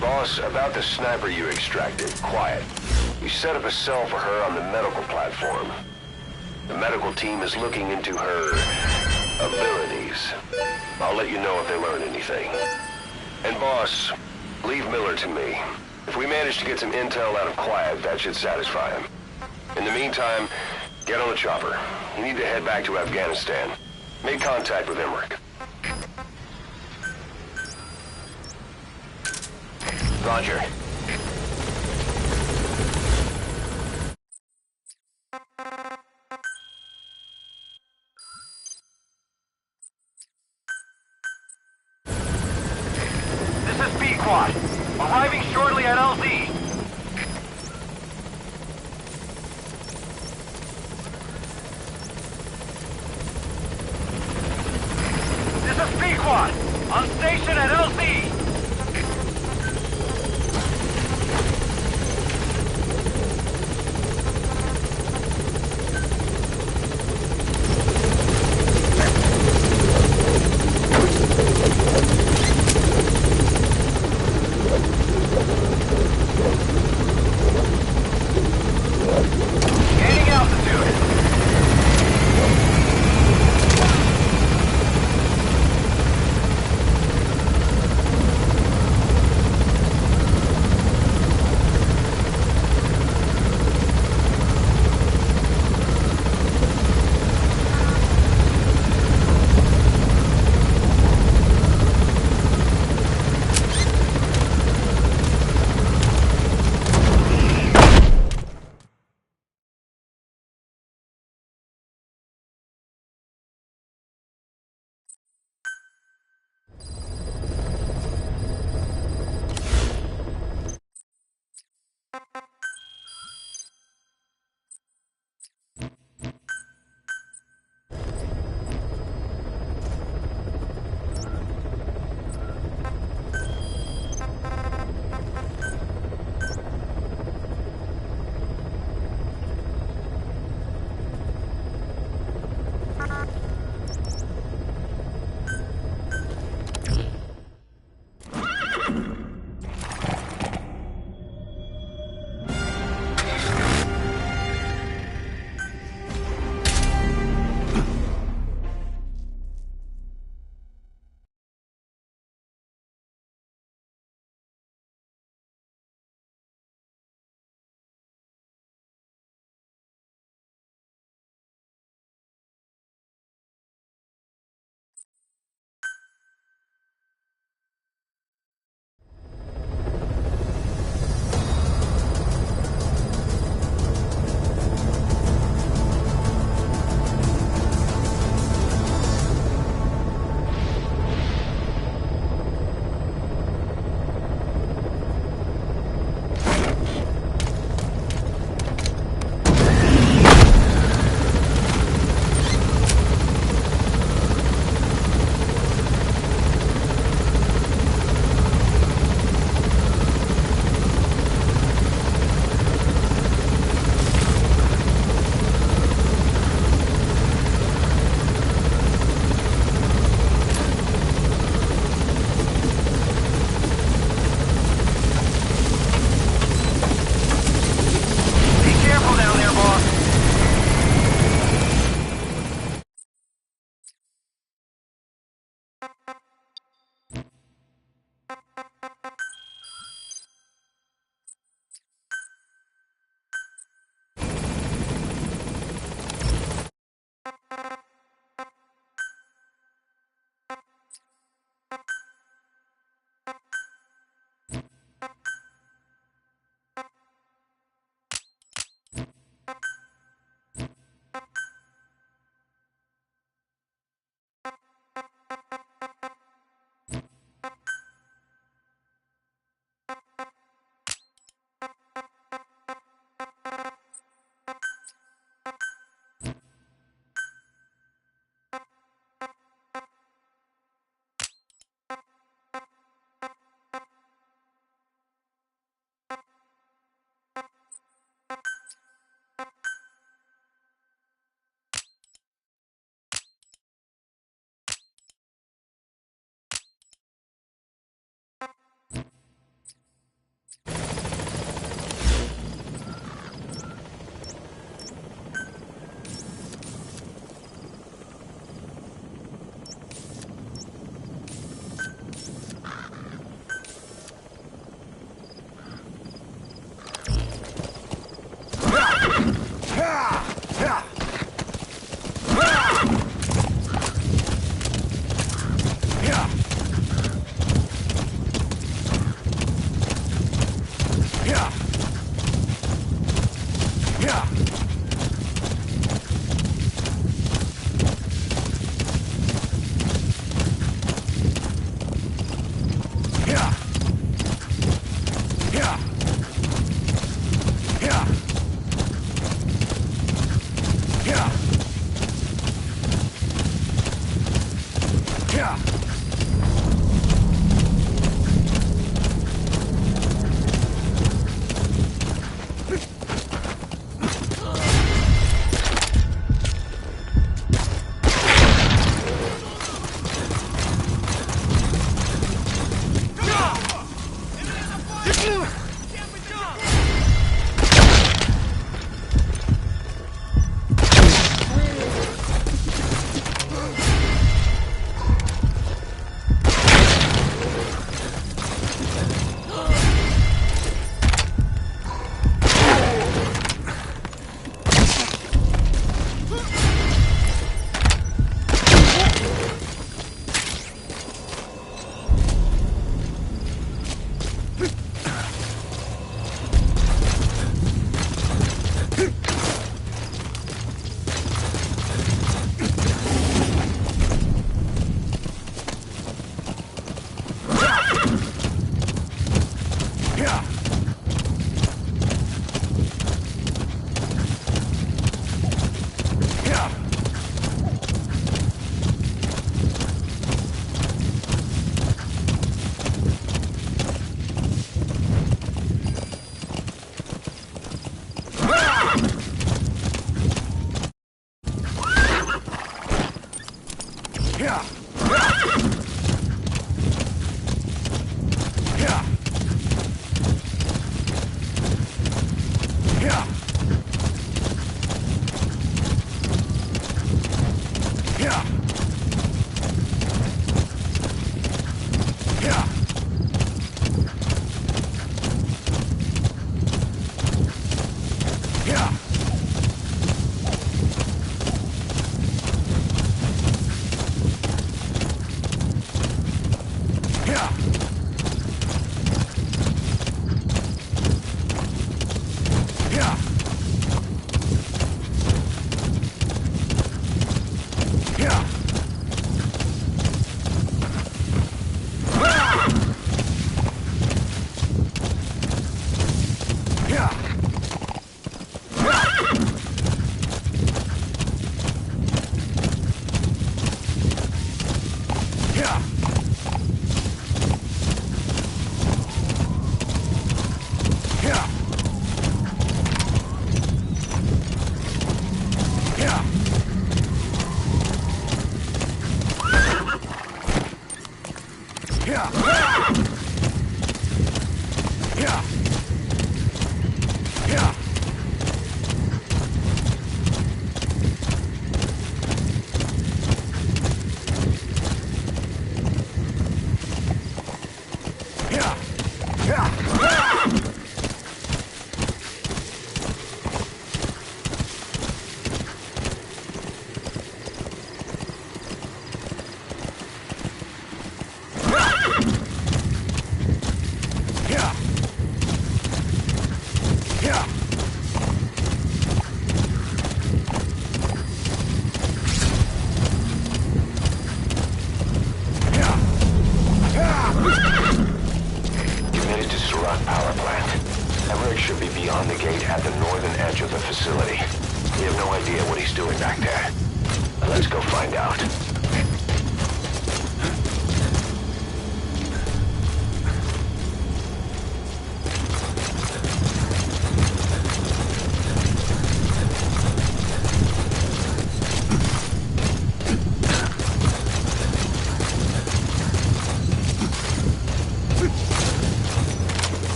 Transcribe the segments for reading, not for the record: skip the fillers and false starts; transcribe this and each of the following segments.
Boss, about the sniper you extracted, Quiet. You set up a cell for her on the medical platform. The medical team is looking into her abilities. I'll let you know if they learn anything. And boss, leave Miller to me. If we manage to get some intel out of Quiet, that should satisfy him. In the meantime, get on the chopper. You need to head back to Afghanistan. Make contact with Emmerich. Roger. This is Pequod. Arriving shortly at LZ. This is Pequod. On station at LZ. Gaining altitude.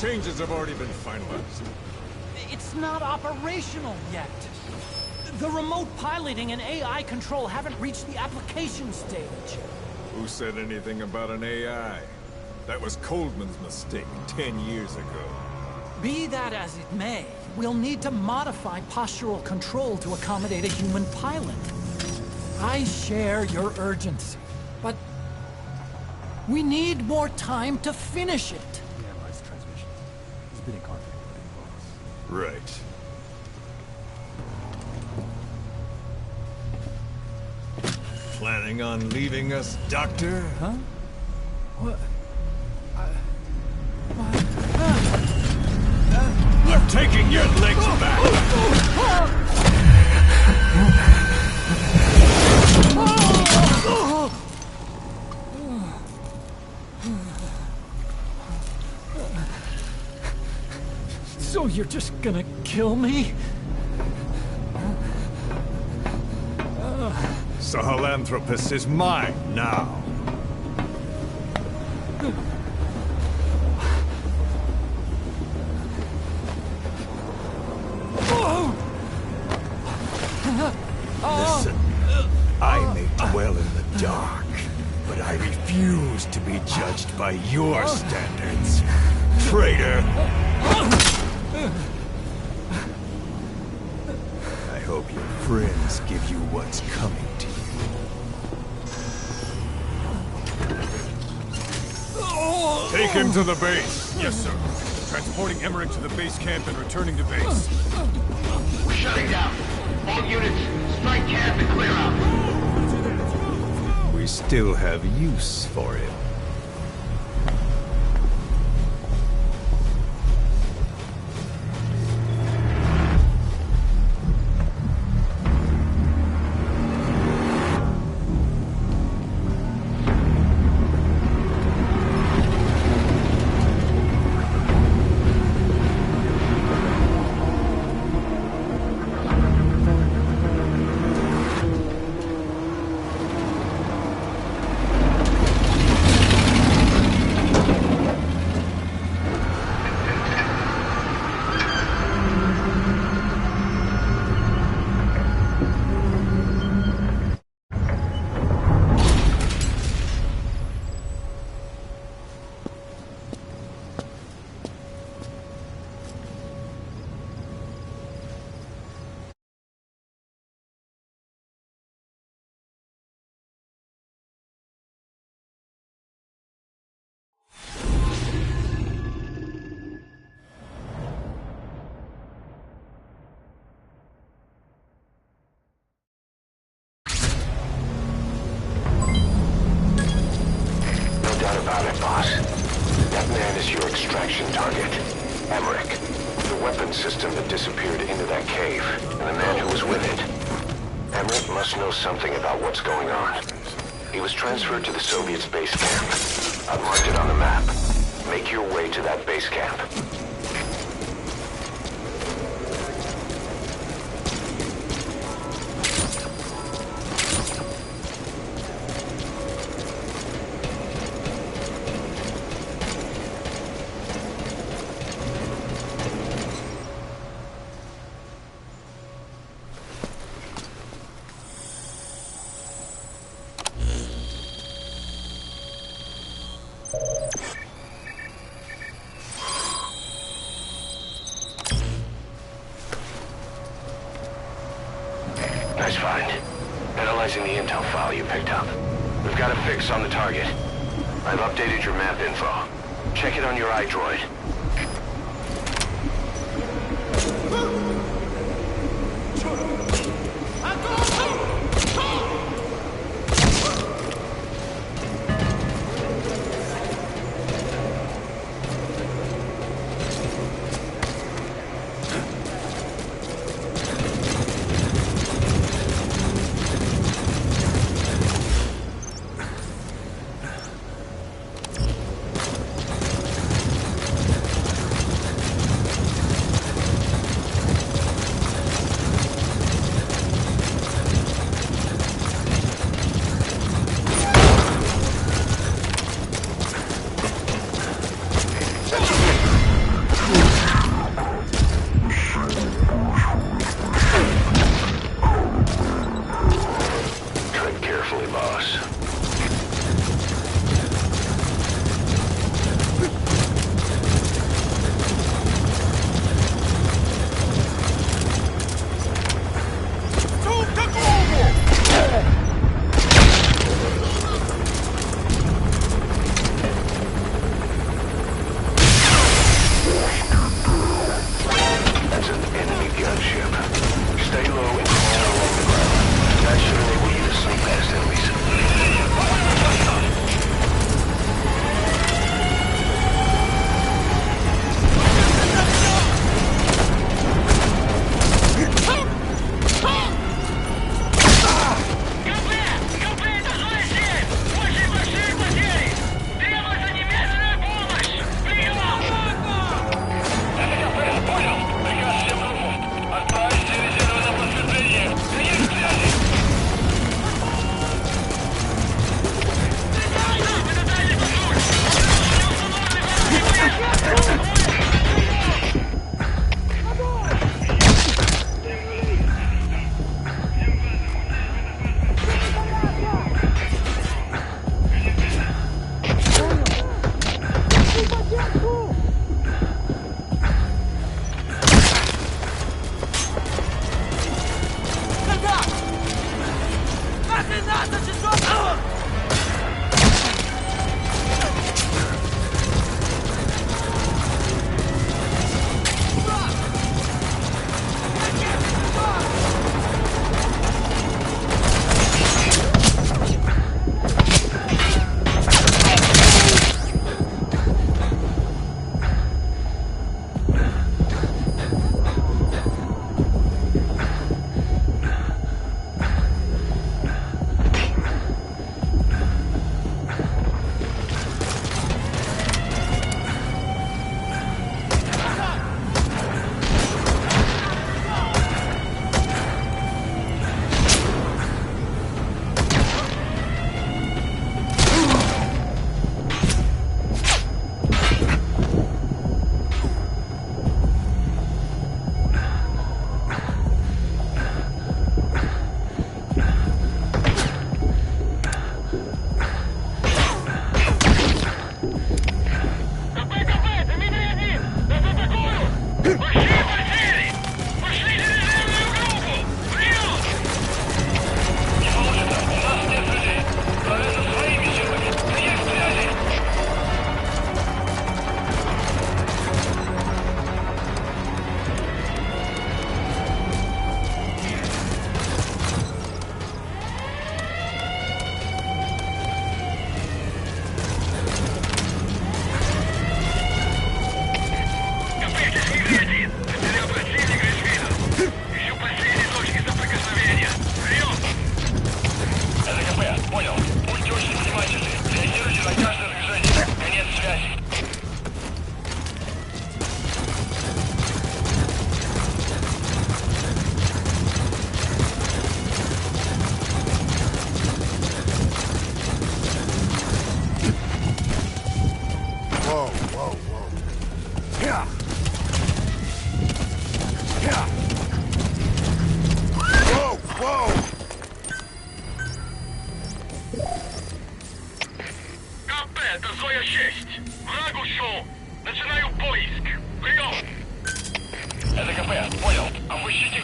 Changes have already been finalized. It's not operational yet. The remote piloting and AI control haven't reached the application stage. Who said anything about an AI? That was Coldman's mistake 10 years ago. Be that as it may, we'll need to modify postural control to accommodate a human pilot. I share your urgency, but we need more time to finish it. Been in contact with the boss. Right. Planning on leaving us, Doctor? Huh? What? I'm taking your legs back! So you're just gonna kill me? Sahelanthropus is mine now. Listen, I may dwell in the dark, but I refuse to be judged by your standards, traitor. I hope your friends give you what's coming to you. Take him to the base. Yes, sir. Transporting Emmerich to the base camp and returning to base. We're shutting down. All units, strike camp and clear out. We still have use for him. is your extraction target. Emmerich, the weapon system that disappeared into that cave, and the man who was with it. Emmerich must know something about what's going on. He was transferred to the Soviets' base camp. I've marked it on the map. Make your way to that base camp. Nice find. Analyzing the intel file you picked up. We've got a fix on the target. I've updated your map info. Check it on your iDroid.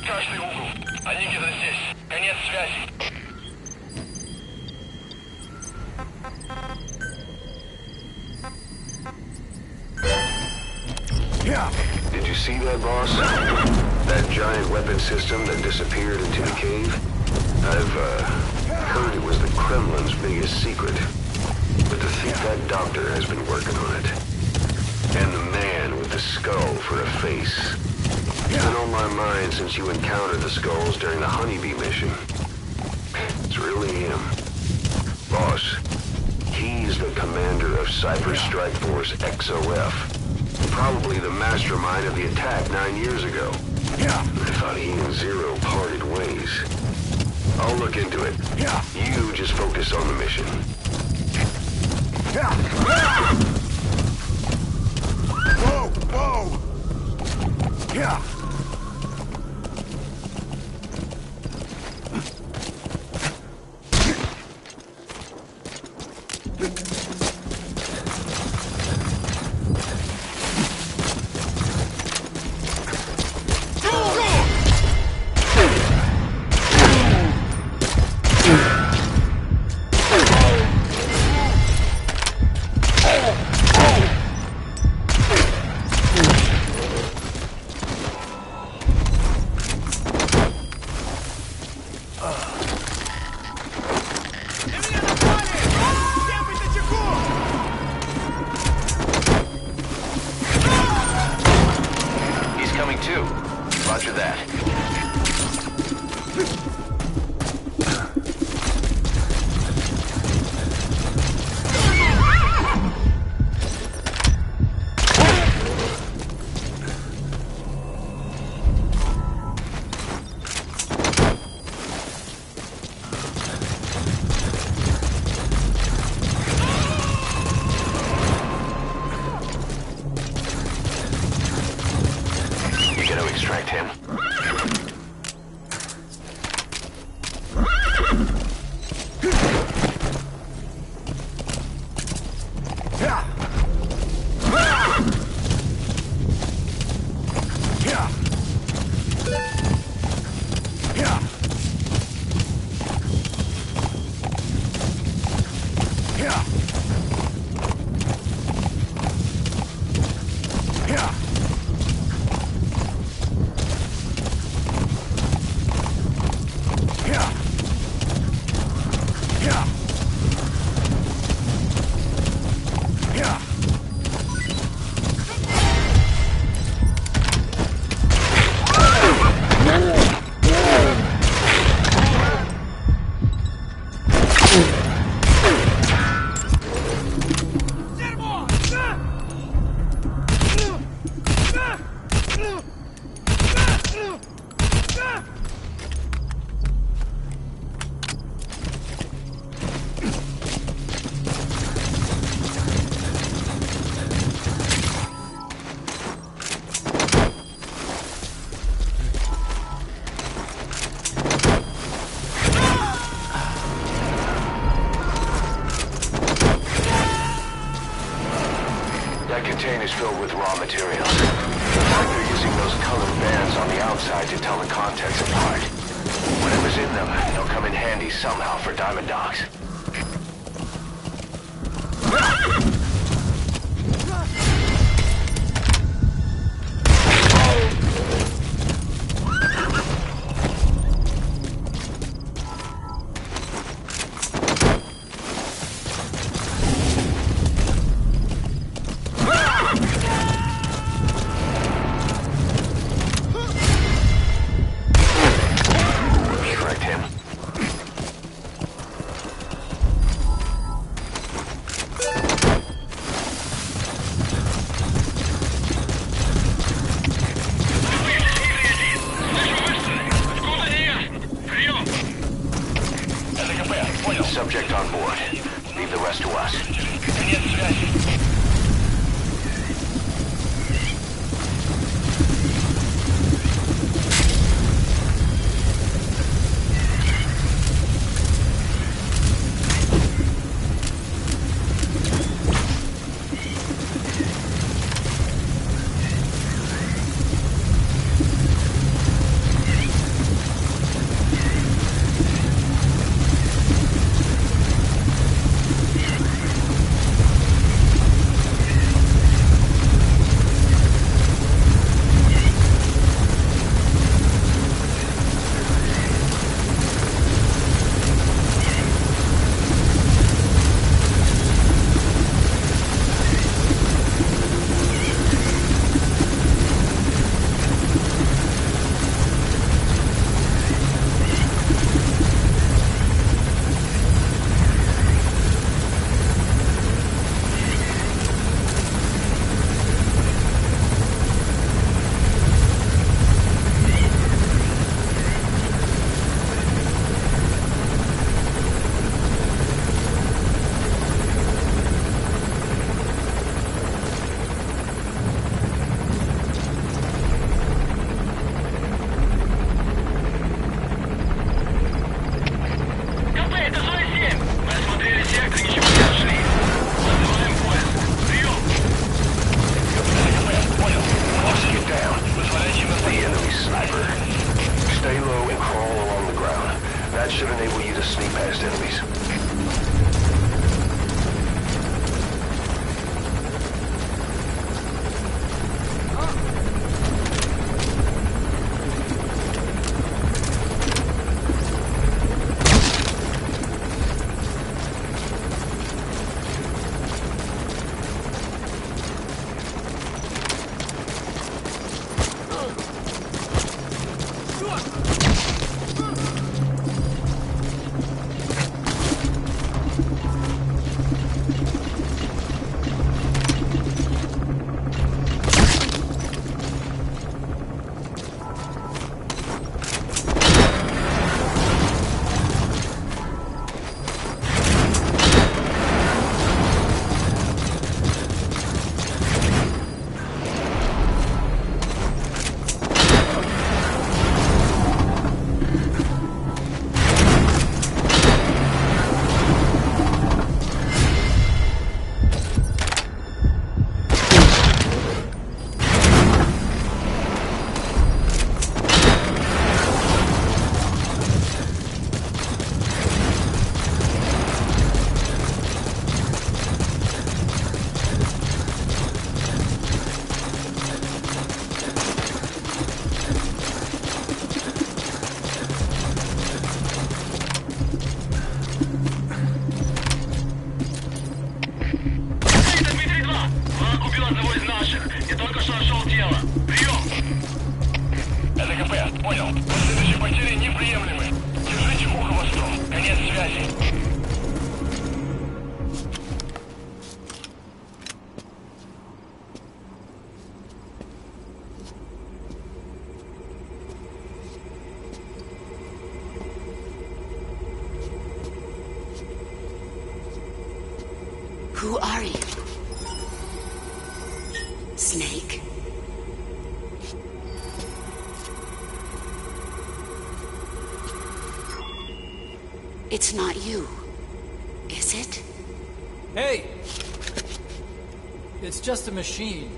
Каждый угол. Они где-то здесь. Конец связи. Did you see that, boss? That giant weapon system that disappeared into the cave? I've heard it was the Kremlin's biggest secret. But to think that doctor has been working on it. And the man with the skull for a face. It's been on my mind since you encountered the skulls during the Honeybee mission. It's really him. Boss, he's the commander of Cypher Strike Force XOF. Probably the mastermind of the attack 9 years ago. I thought he and Zero parted ways. I'll look into it. You just focus on the mission. Whoa! Whoa! Yeah! Roger that. You gonna extract him? That container's filled with raw materials. Looks like they're using those colored bands on the outside to tell the contents apart. Whatever's in them, they'll come in handy somehow for Diamond Dogs. low and crawl along the ground. That should enable you to sneak past enemies. Who are you? Snake? It's not you, is it? Hey! It's just a machine.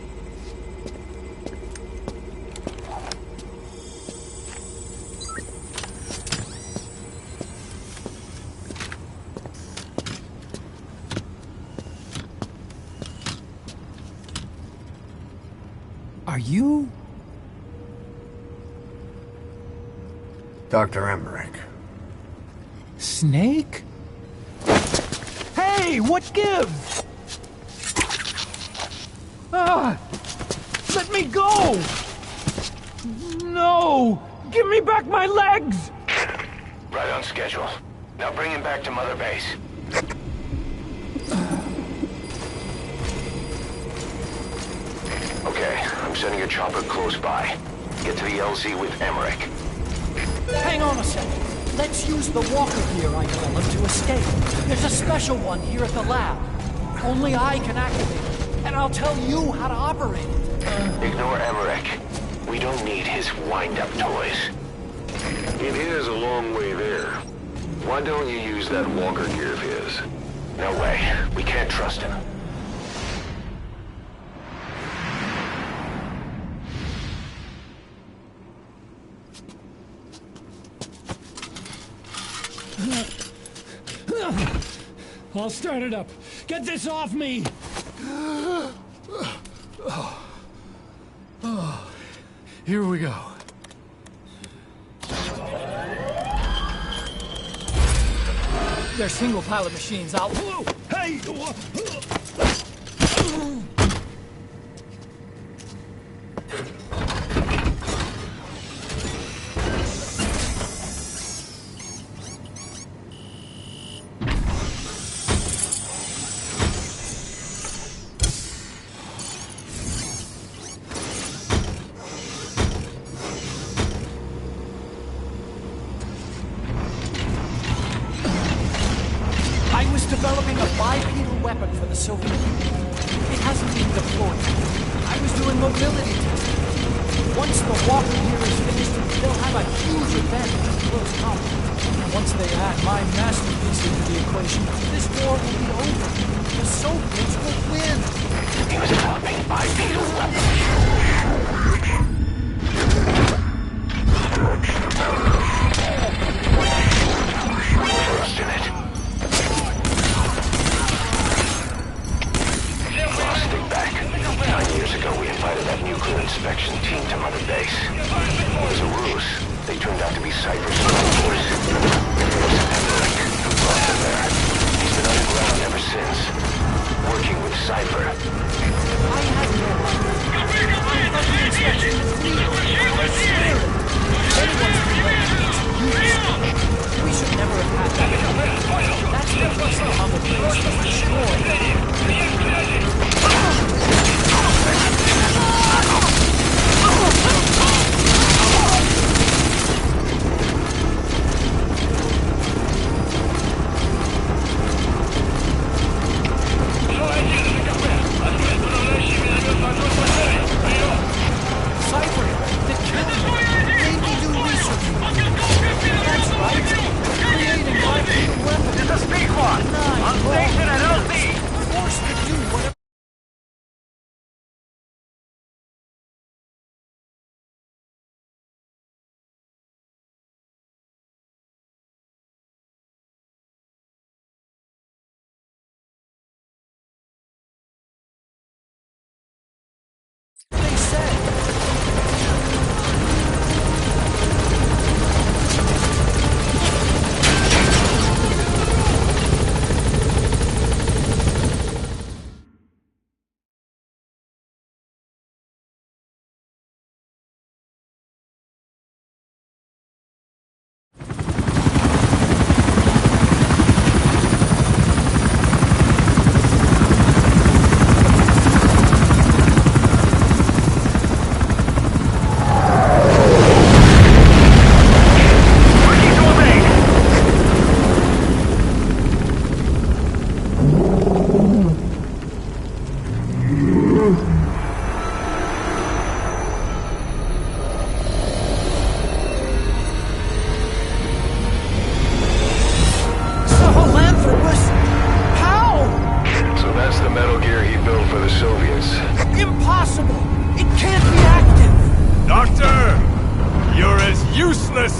Are you... Dr. Emmerich? Snake? Hey, what gives? Ah! Let me go! No! Give me back my legs! Right on schedule. Now bring him back to Mother Base. Okay, I'm sending a chopper close by. Get to the LZ with Emmerich. Hang on a second. Let's use the walker gear I developed to escape. There's a special one here at the lab. Only I can activate it, and I'll tell you how to operate it. Ignore Emmerich. We don't need his wind-up toys. It is a long way there. Why don't you use that walker gear of his? No way. We can't trust him. I'll start it up. Get this off me! Here we go. They're single-pilot machines. I'll... Hey! Developing a bipedal weapon for the Soviet Union. It hasn't been deployed. I was doing mobility testing. Once the walker gear is finished, they'll have a huge advantage in close combat. And once they add my masterpiece into the equation, this war will be over. The Soviets will win. He was developing bipedal weapons.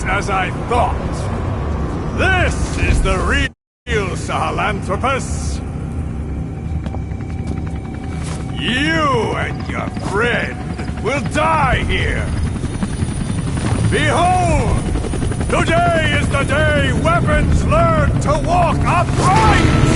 as I thought. This is the real Sahelanthropus. You and your friend will die here. Behold! Today is the day weapons learn to walk upright!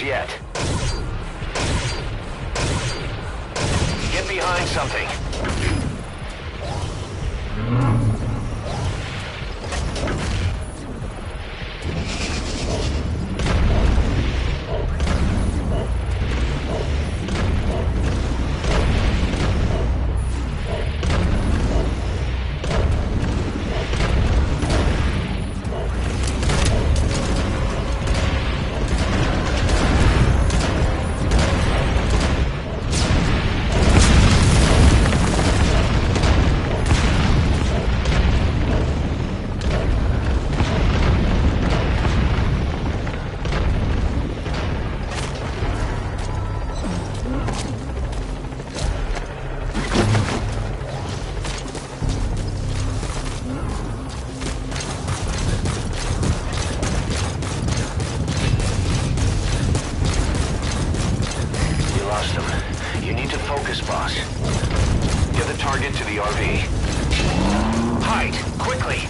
Yet. Get behind something. You need to focus, boss. Get the target to the RV. Hide, quickly!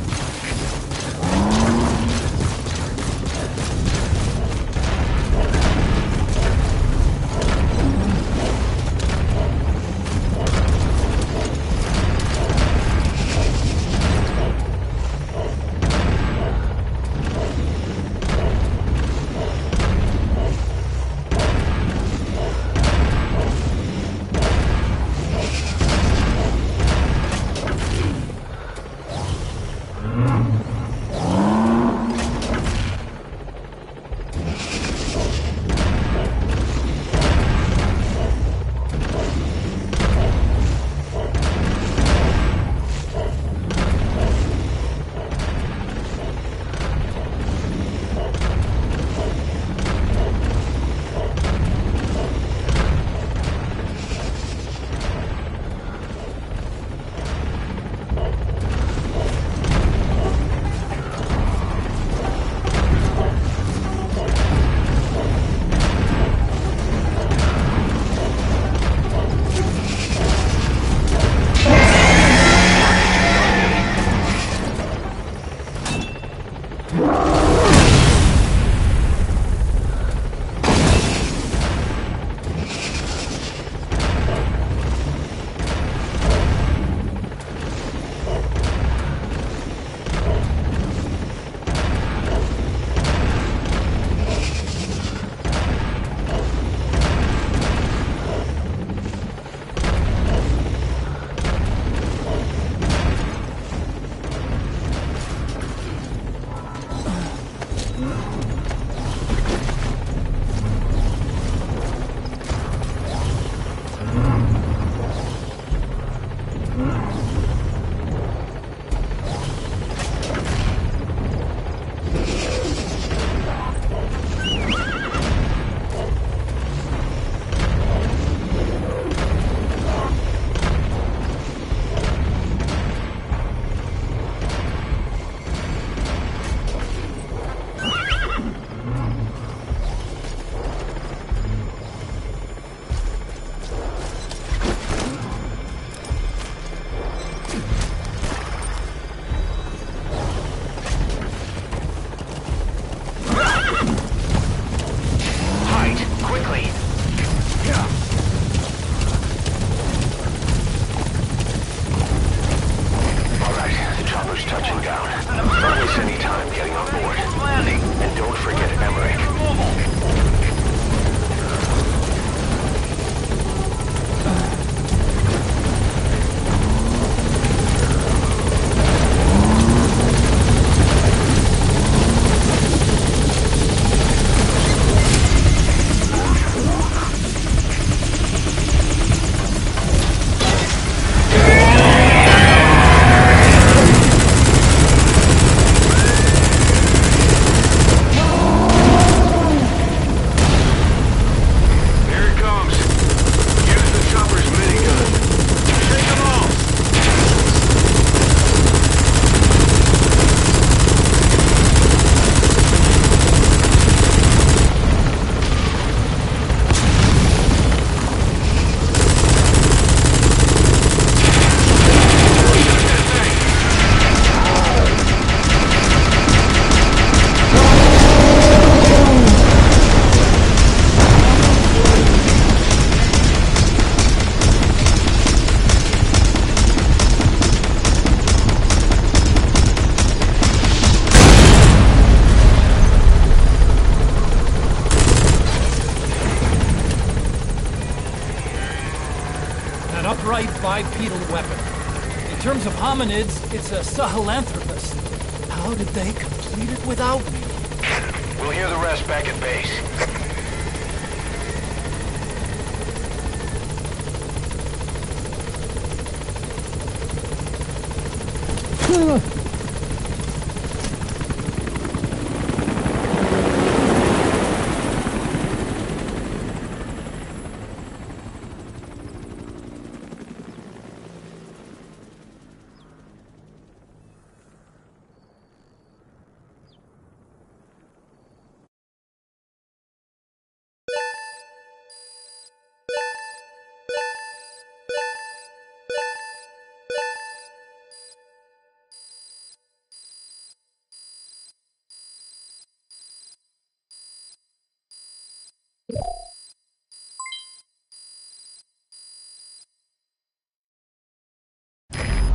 upright bipedal weapon. In terms of hominids, it's a Sahelanthropus. How did they complete it without me? We'll hear the rest back at base.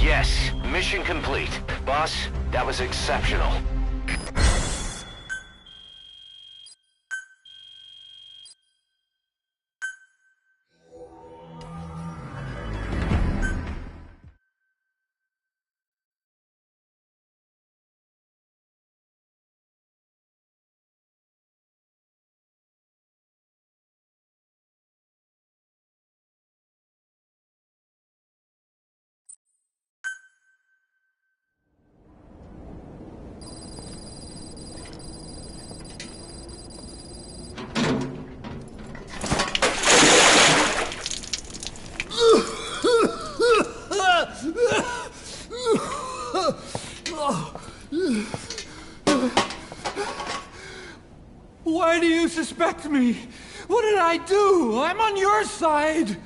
Yes, mission complete. Boss, that was exceptional. Why do you suspect me? What did I do? I'm on your side.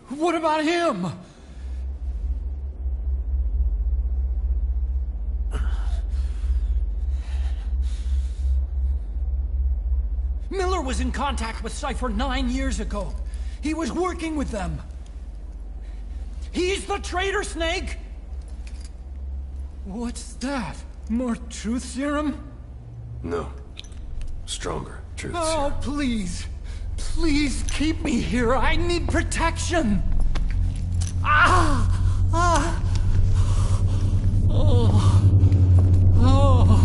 What about him? Miller was in contact with Cypher 9 years ago. He was working with them. He's the traitor, Snake! What's that? More truth serum? No. Stronger truth serum. Oh, please. Please keep me here. I need protection. Ah! Ah! Oh. Oh.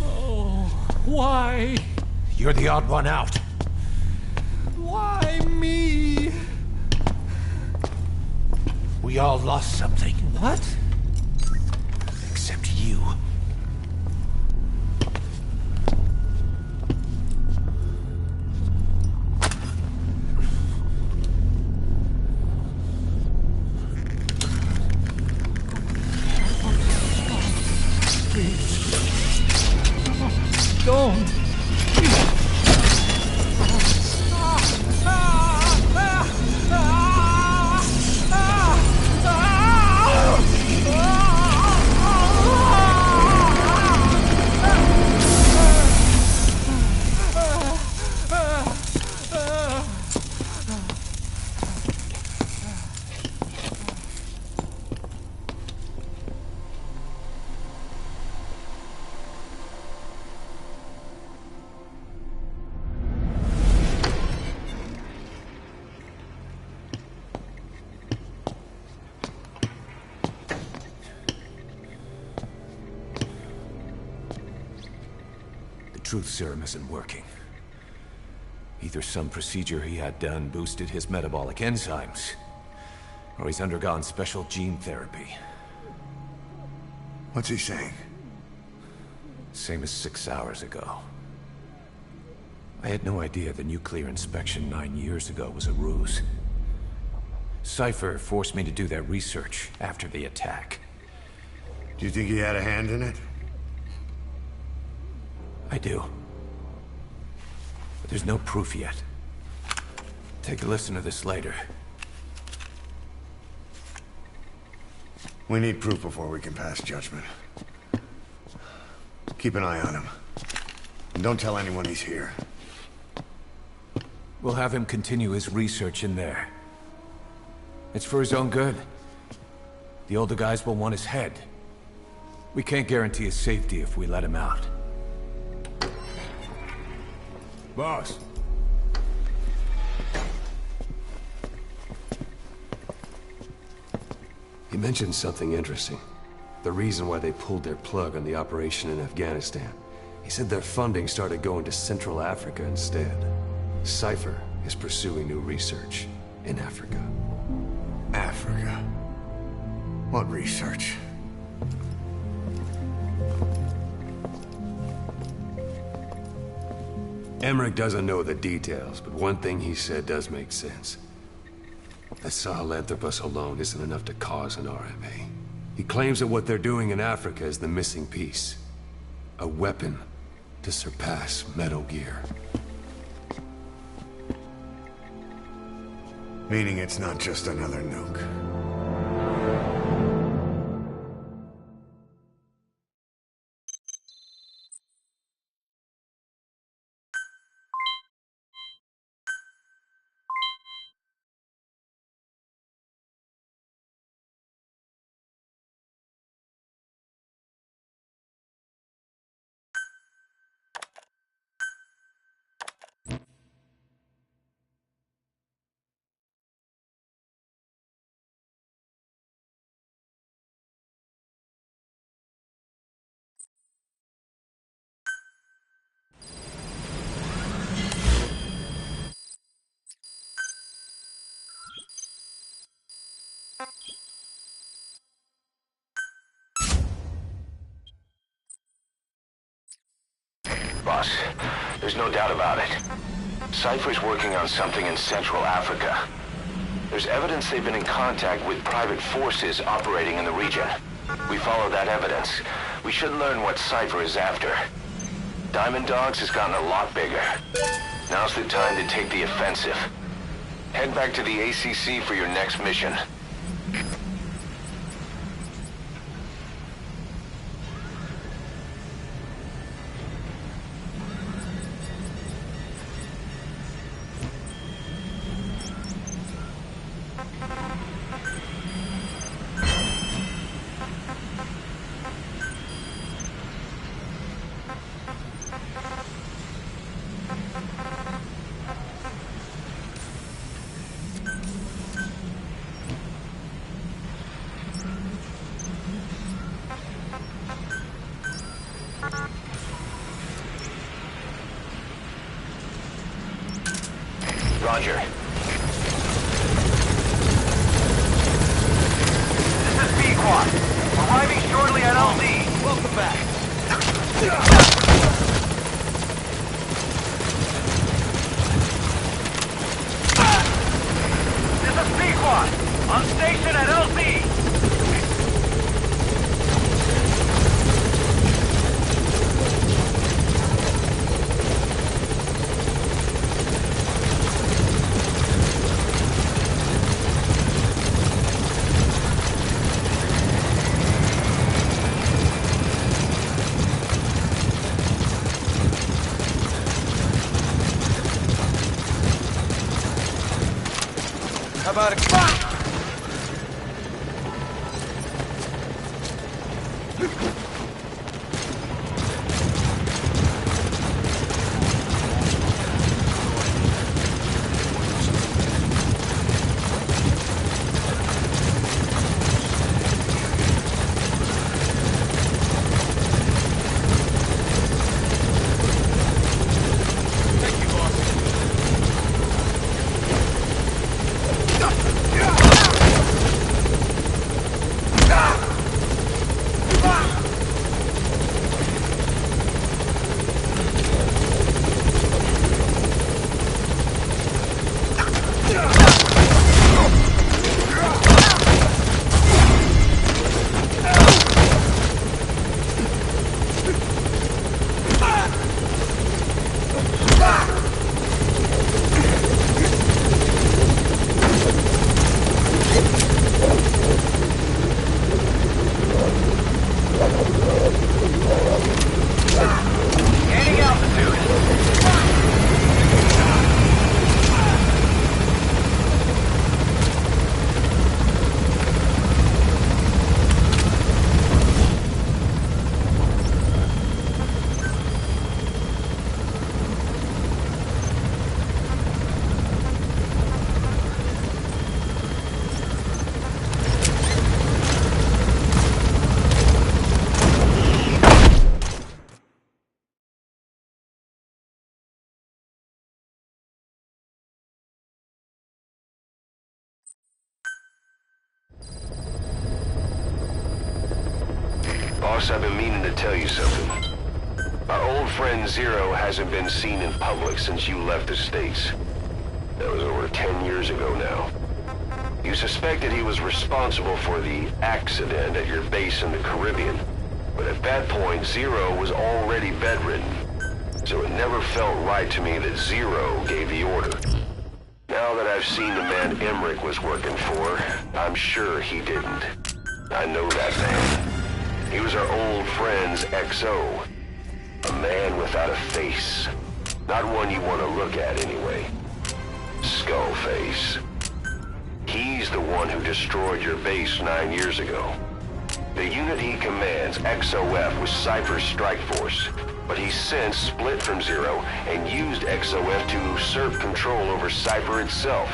Oh. Why? You're the odd one out. Why me? We all lost something. What? Except you. Don't. Truth serum isn't working. Either some procedure he had done boosted his metabolic enzymes, or he's undergone special gene therapy. What's he saying? Same as 6 hours ago. I had no idea the nuclear inspection 9 years ago was a ruse. Cypher forced me to do that research after the attack. Do you think he had a hand in it? I do. But there's no proof yet. Take a listen to this later. We need proof before we can pass judgment. Keep an eye on him. And don't tell anyone he's here. We'll have him continue his research in there. It's for his own good. The older guys will want his head. We can't guarantee his safety if we let him out. Boss. He mentioned something interesting. The reason why they pulled their plug on the operation in Afghanistan. He said their funding started going to Central Africa instead. Cypher is pursuing new research in Africa. Africa. What research? Emmerich doesn't know the details, but one thing he said does make sense. That Sahelanthropus alone isn't enough to cause an RMA. He claims that what they're doing in Africa is the missing piece. A weapon to surpass Metal Gear. Meaning it's not just another nuke. Boss, there's no doubt about it. Cypher's working on something in Central Africa. There's evidence they've been in contact with private forces operating in the region. We follow that evidence. We should learn what Cypher is after. Diamond Dogs has gotten a lot bigger. Now's the time to take the offensive. Head back to the ACC for your next mission. Roger. This is Pequod. Arriving shortly at LZ. Welcome back. This is Pequod. On station at LZ. How about a... Ah! Boss, I've been meaning to tell you something. Our old friend Zero hasn't been seen in public since you left the States. That was over 10 years ago now. You suspected he was responsible for the accident at your base in the Caribbean. But at that point, Zero was already bedridden. So it never felt right to me that Zero gave the order. Now that I've seen the man Emmerich was working for, I'm sure he didn't. I know that man. He was our old friend's XO. A man without a face. Not one you want to look at anyway. Skullface. He's the one who destroyed your base 9 years ago. The unit he commands, XOF, was Cypher's strike force, but he's since split from Zero and used XOF to usurp control over Cypher itself.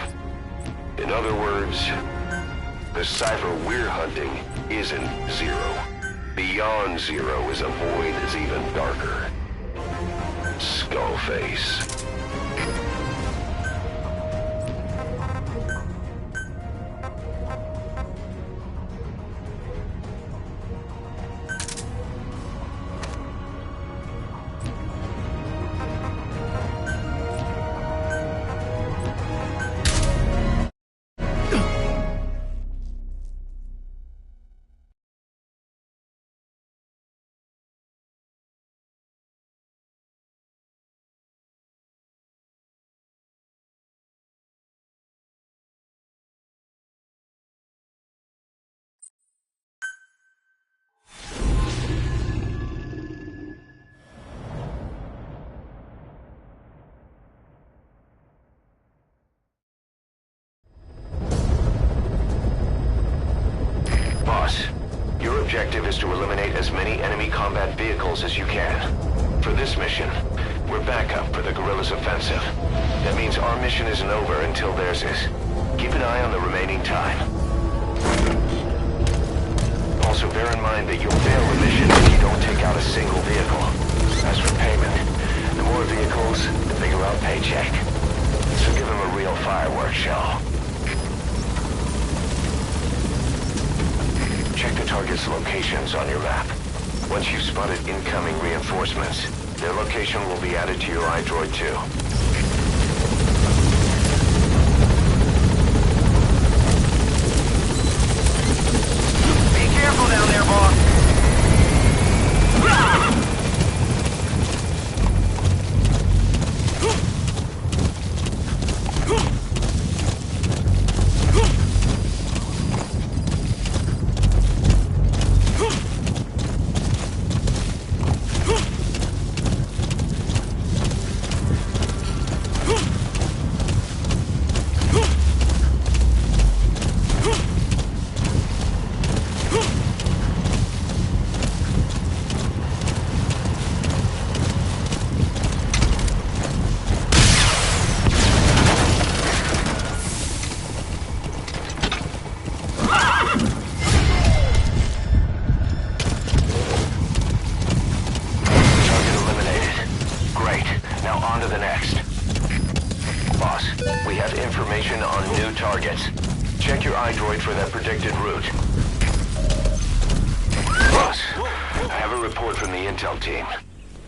In other words, the Cypher we're hunting isn't Zero. Beyond Zero is a void that's even darker. Skullface. Your objective is to eliminate as many enemy combat vehicles as you can. For this mission, we're backup for the guerrillas' offensive. That means our mission isn't over until theirs is. Keep an eye on the remaining time. Also bear in mind that you'll fail the mission if you don't take out a single vehicle. As for payment, the more vehicles, the bigger our paycheck. So give them a real fireworks show. Check the target's locations on your map. Once you've spotted incoming reinforcements, their location will be added to your iDroid too. Be careful down there, boss. Check your iDroid for that predicted route. Boss, I have a report from the intel team.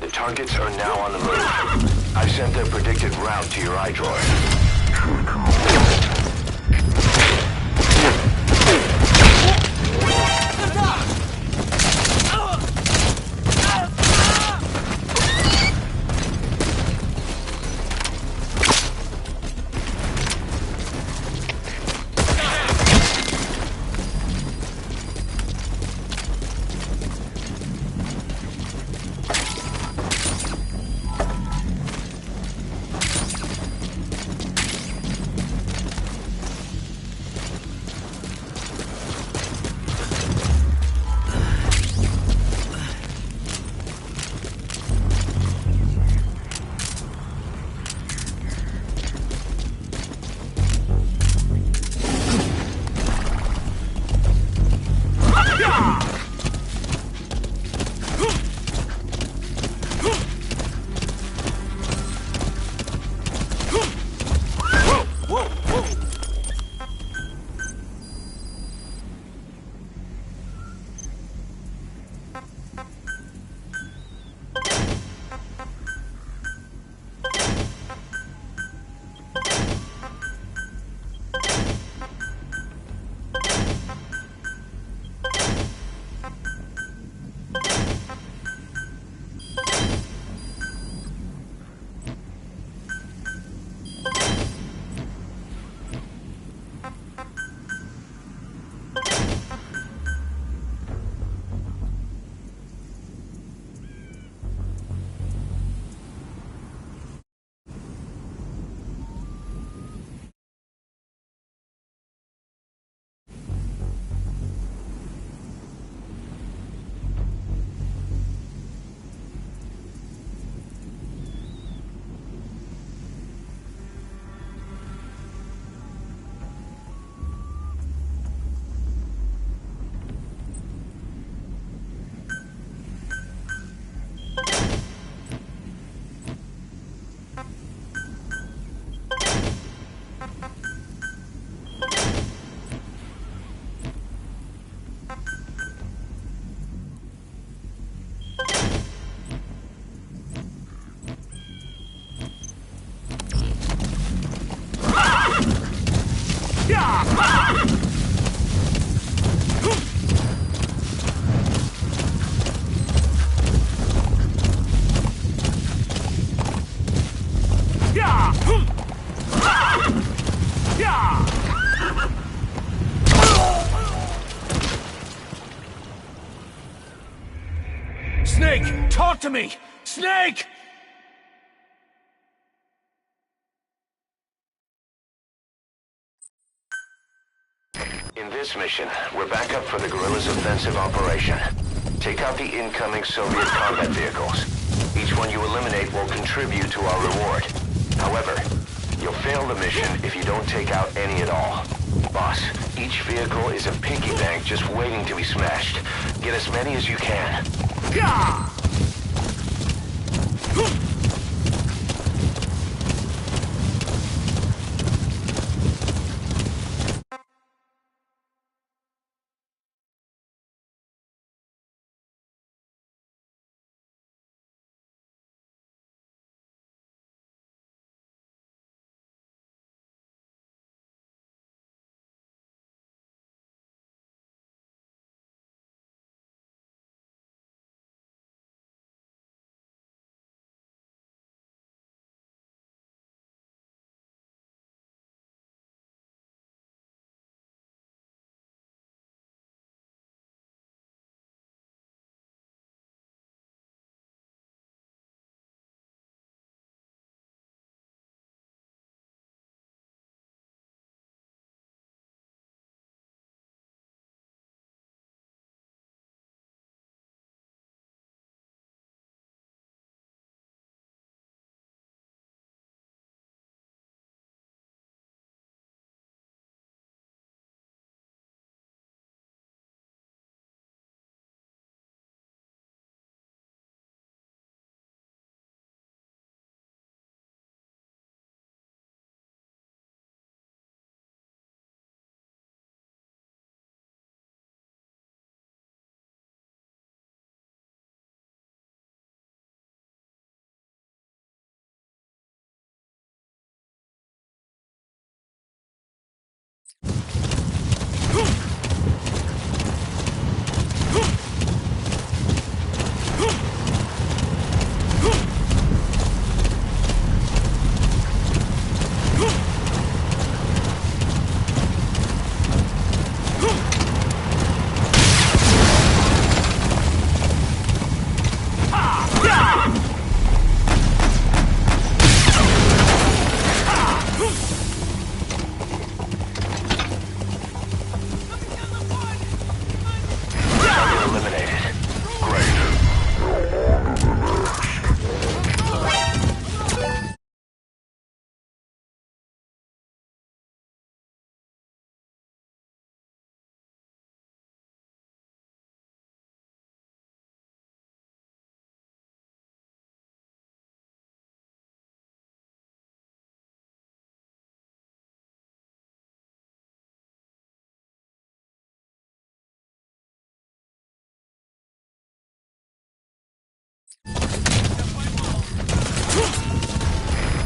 The targets are now on the move. I've sent their predicted route to your iDroid. Snake! Talk to me! Snake! In this mission, we're back up for the guerrillas' offensive operation. Take out the incoming Soviet combat vehicles. Each one you eliminate will contribute to our reward. However, you'll fail the mission if you don't take out any at all. Boss, each vehicle is a piggy bank just waiting to be smashed. Get as many as you can. Gah!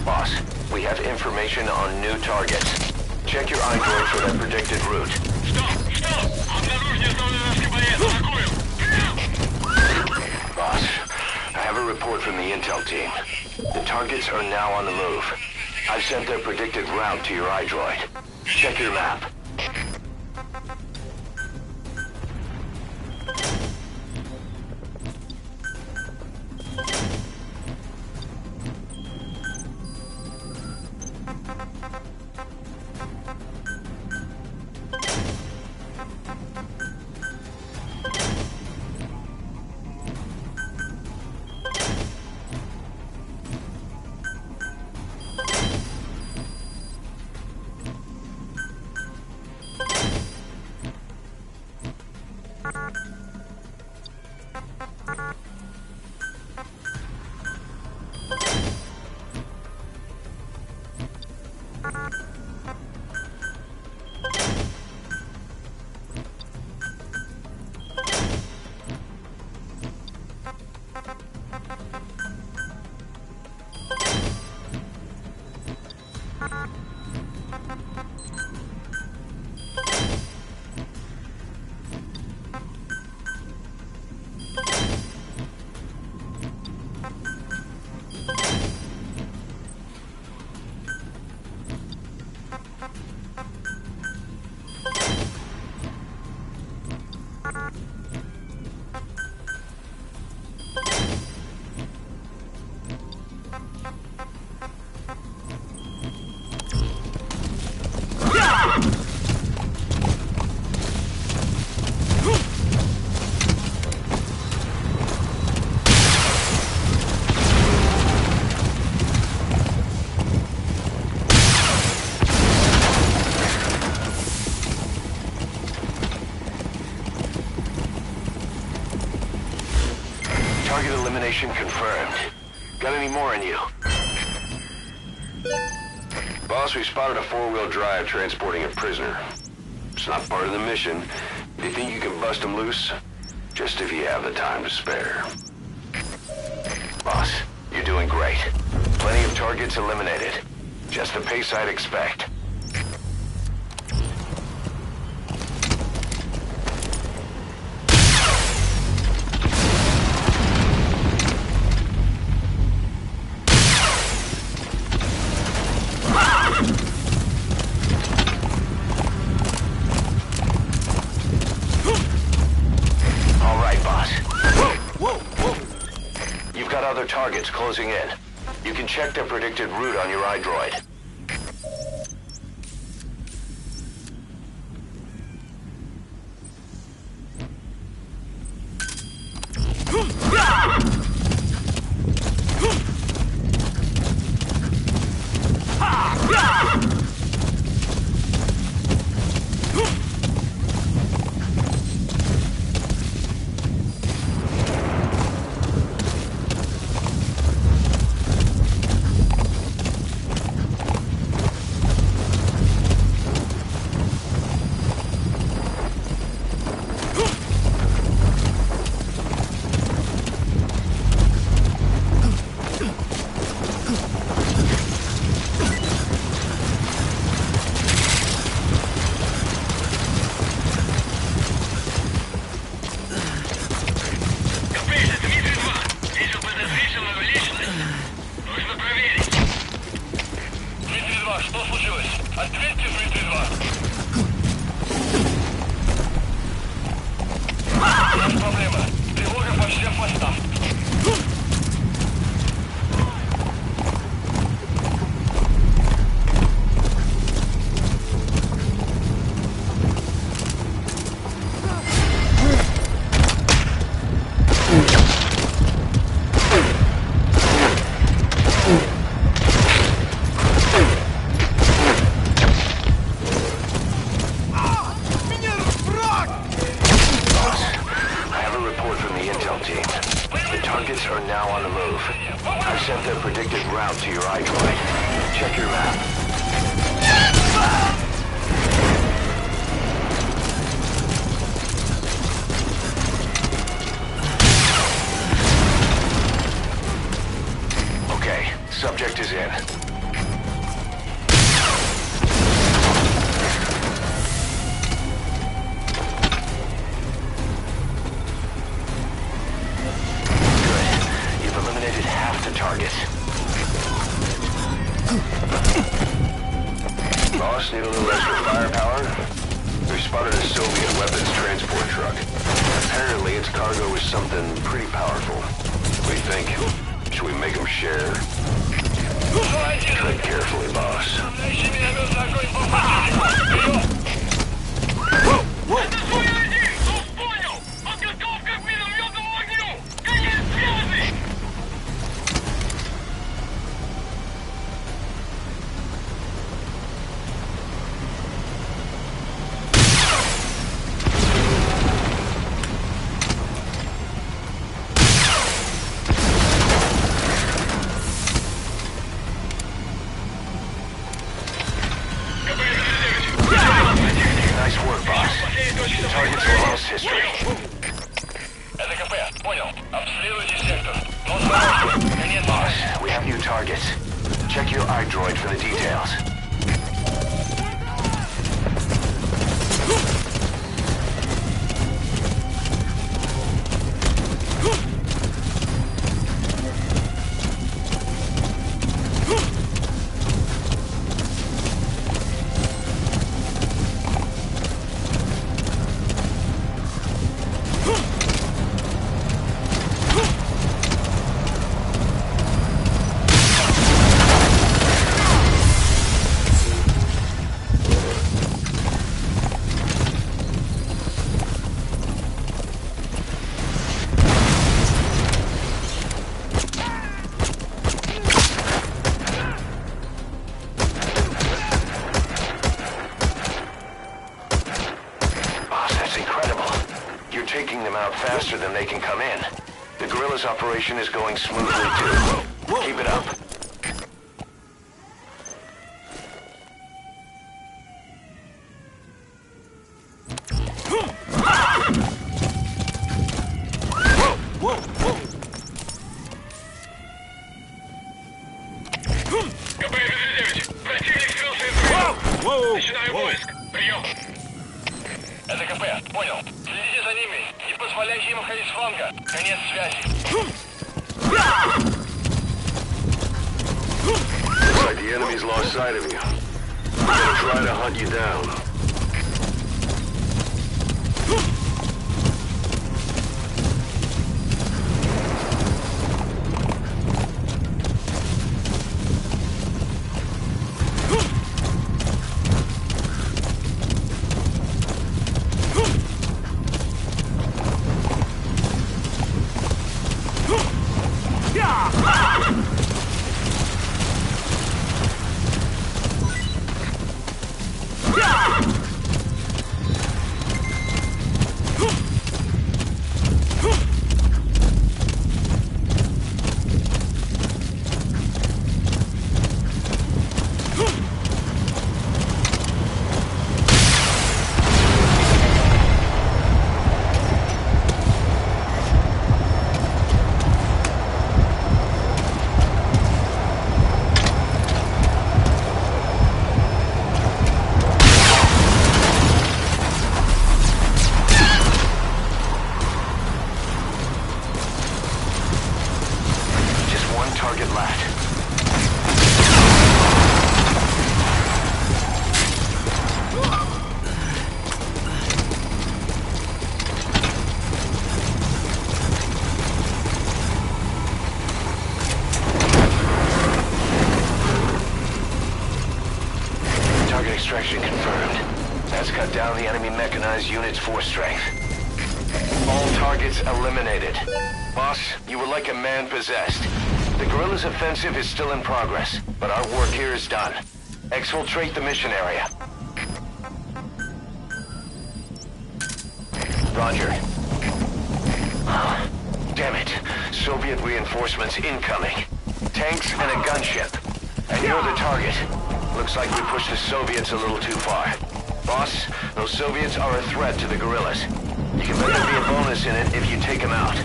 Boss, we have information on new targets. Check your iDroid for that predicted route. Стоп! Стоп! Обнаружен основной наш боец! Атакуем! report from the intel team. The targets are now on the move. I've sent their predicted route to your iDroid. Check your map. Target elimination confirmed. Got any more in you? Boss, we spotted a four-wheel drive transporting a prisoner. It's not part of the mission. Do you think you can bust him loose? Just if you have the time to spare. Boss, you're doing great. Plenty of targets eliminated. Just the pace I'd expect. Other targets closing in. You can check their predicted route on your iDroid. Subject is in. Good. You've eliminated target. Boss, need a little extra firepower? We spotted a Soviet weapons transport truck. Apparently its cargo is something pretty powerful. What do you think? Should we make them share? Tread carefully, boss. Nice work, boss. Target's lost history. Это КП, понял. Обследуйте сектор. Boss, we have new targets. Check your iDroid for the details. Taking them out faster than they can come in. The guerrillas' operation is going smoothly too. Keep it up. КП-59, противник скрылся из виду. Начинаю поиск. Прием. Это КП, понял. Следите за ними. Не позволяйте им уходить с фланга. Конец связи. Looks like the enemy's lost sight of you. We're gonna try to hunt you down. Target left. Target extraction confirmed. That's cut down the enemy mechanized unit's force strength. All targets eliminated. Boss, you were like a man possessed. The guerrillas' offensive is still in progress, but our work here is done. Exfiltrate the mission area. Roger. Damn it. Soviet reinforcements incoming. Tanks and a gunship. And you're the target. Looks like we pushed the Soviets a little too far. Boss, those Soviets are a threat to the guerrillas. You can bet there'll be a bonus in it if you take them out.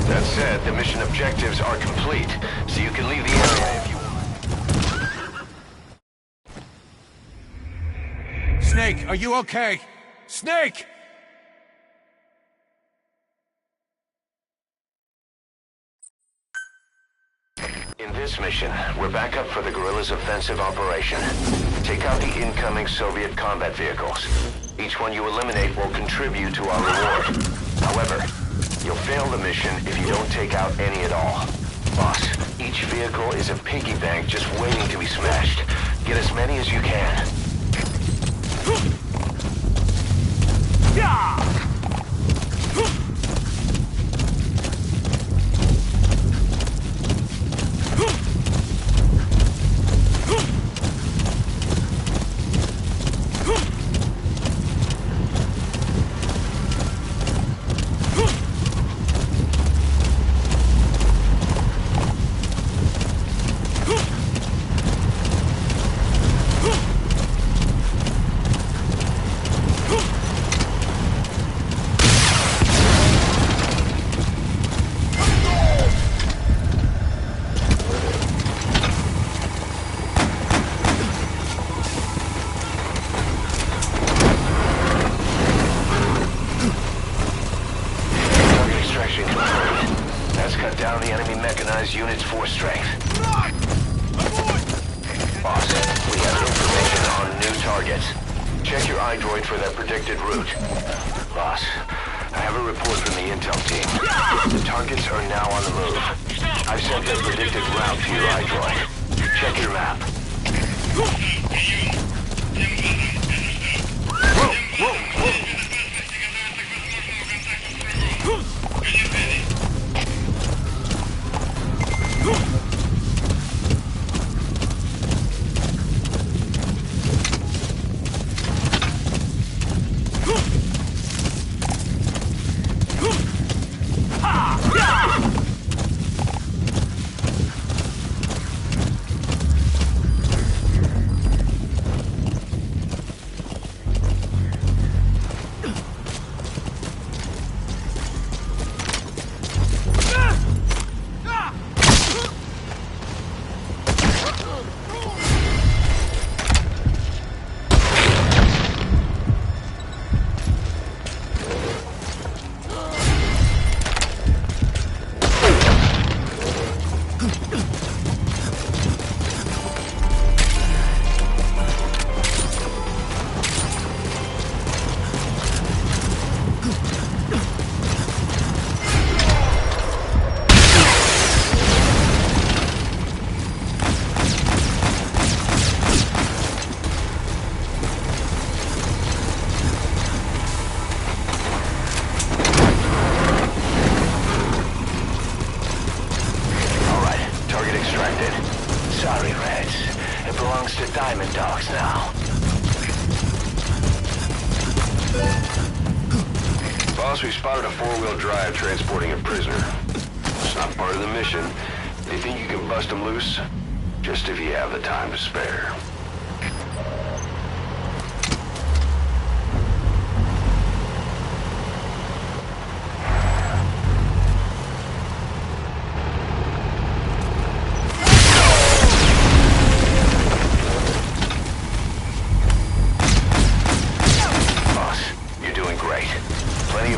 That said, the mission objectives are complete, so you can leave the area if you want. Snake, are you okay? Snake! In this mission, we're back up for the guerrillas' offensive operation. Take out the incoming Soviet combat vehicles. Each one you eliminate will contribute to our reward. However, you'll fail the mission if you don't take out any at all. Boss, each vehicle is a piggy bank just waiting to be smashed. Get as many as you can. Yeah! Unit's force strength. Boss, we have information on new targets. Check your iDroid for their predicted route. Boss, I have a report from the intel team. The targets are now on the move. I've sent their predicted route to your iDroid. Check your map. Whoa, whoa, whoa! Sorry, Reds. It belongs to Diamond Dogs now. Boss, we spotted a four-wheel drive transporting a prisoner. It's not part of the mission. Do you think you can bust them loose? Just if you have the time to spare.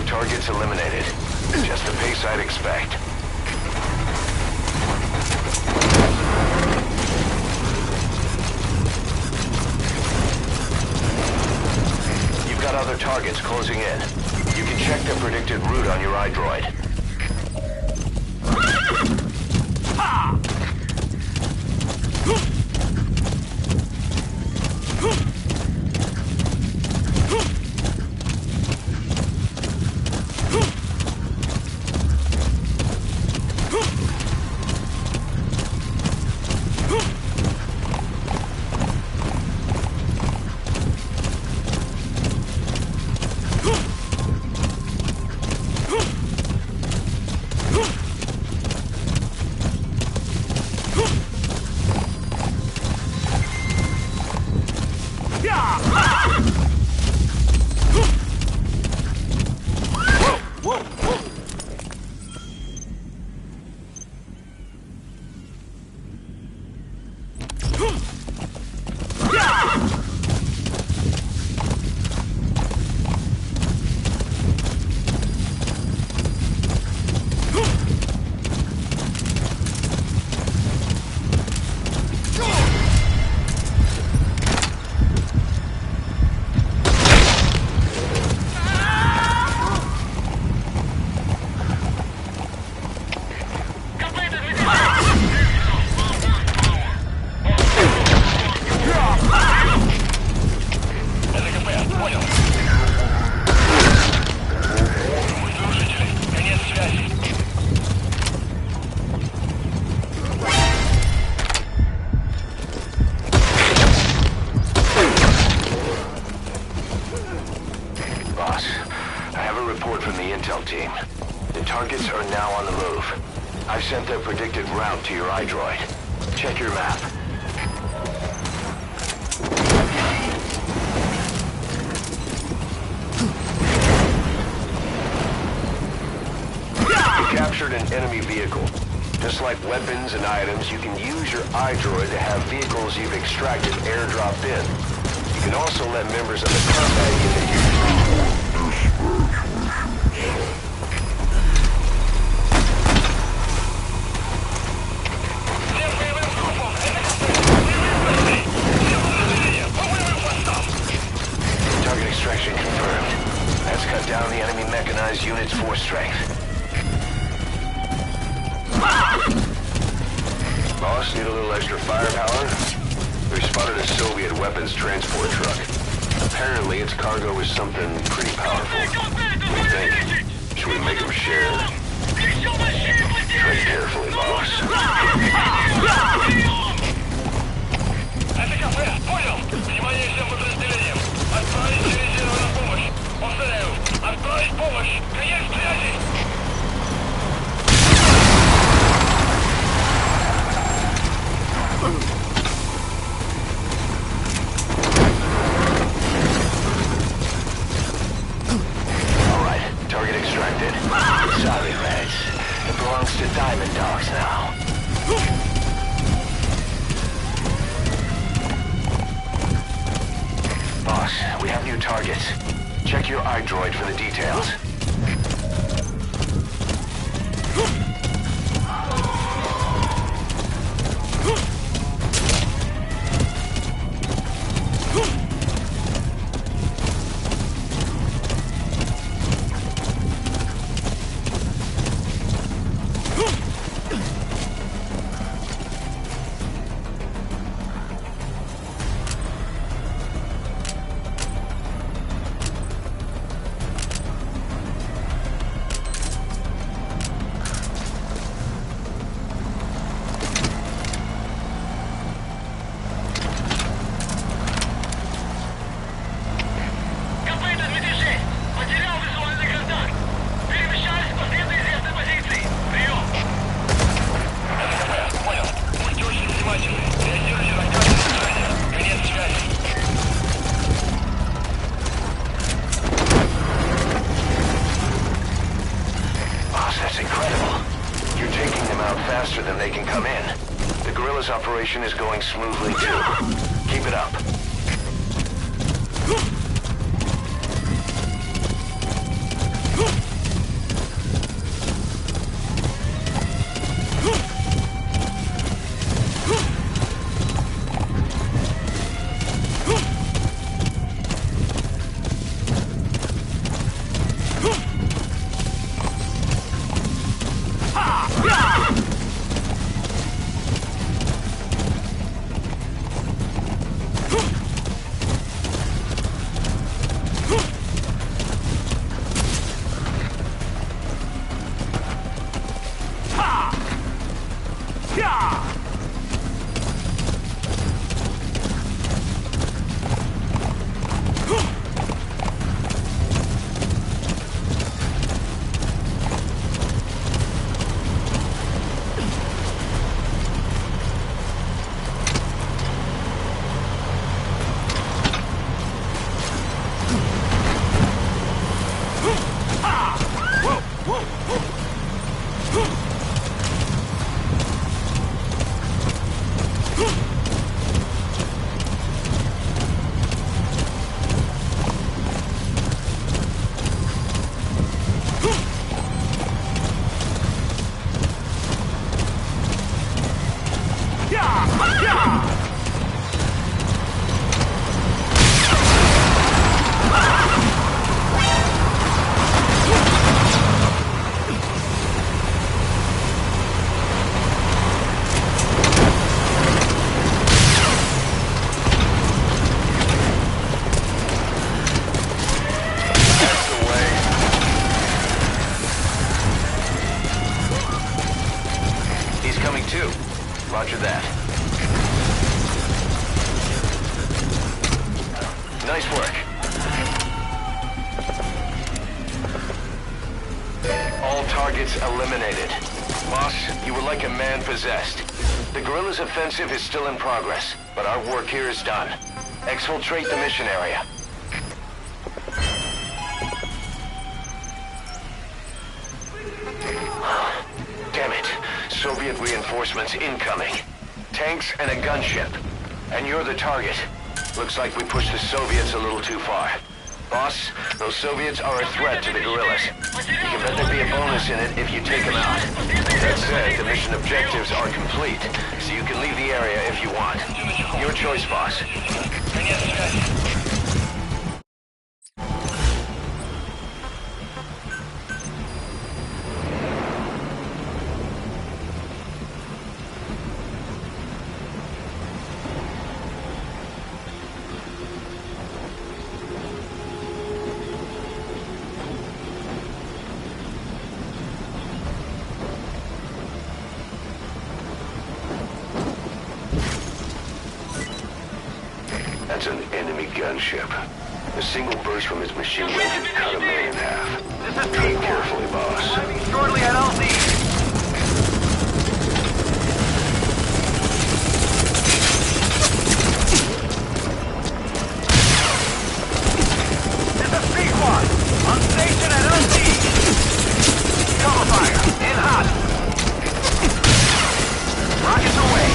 Targets eliminated. Just the pace I'd expect. You've got other targets closing in. You can check their predicted route on your iDroid. sent their predicted route to your iDroid. Check your map. You captured an enemy vehicle. Just like weapons and items, you can use your iDroid to have vehicles you've extracted airdropped in. You can also let members of the combat unit use Target extraction confirmed. That's cut down the enemy mechanized unit's force strength. Boss, need a little extra firepower? We spotted a Soviet weapons transport truck. Apparently its cargo is something pretty powerful. What do you think? Should we make them share? Tread carefully, boss. Это КП, понял? Внимание всем подразделениям. Отправить резервную помощь. Повторяю, отправить помощь. Конец связи. Target extracted. Sorry, Reds. It belongs to Diamond Dogs now. Boss, we have new targets. Check your iDroid for the details. Faster than they can come in. The guerrillas' operation is going smoothly too. Keep it up. Roger that. Nice work. All targets eliminated. Boss, you were like a man possessed. The guerrillas' offensive is still in progress, but our work here is done. Exfiltrate the mission area. Damn it. Soviet reinforcements incoming. Tanks and a gunship. And you're the target. Looks like we pushed the Soviets a little too far. Boss, those Soviets are a threat to the guerrillas. You can bet there'll be a bonus in it if you take them out. That said, the mission objectives are complete, so you can leave the area if you want. Your choice, boss. That's an enemy gunship. A single burst from his machine gun can cut a man in half. This is Tread P4. carefully, boss. Arriving shortly at LZ. This is P1. On station at LZ. Cover fire. In hot. Rockets away.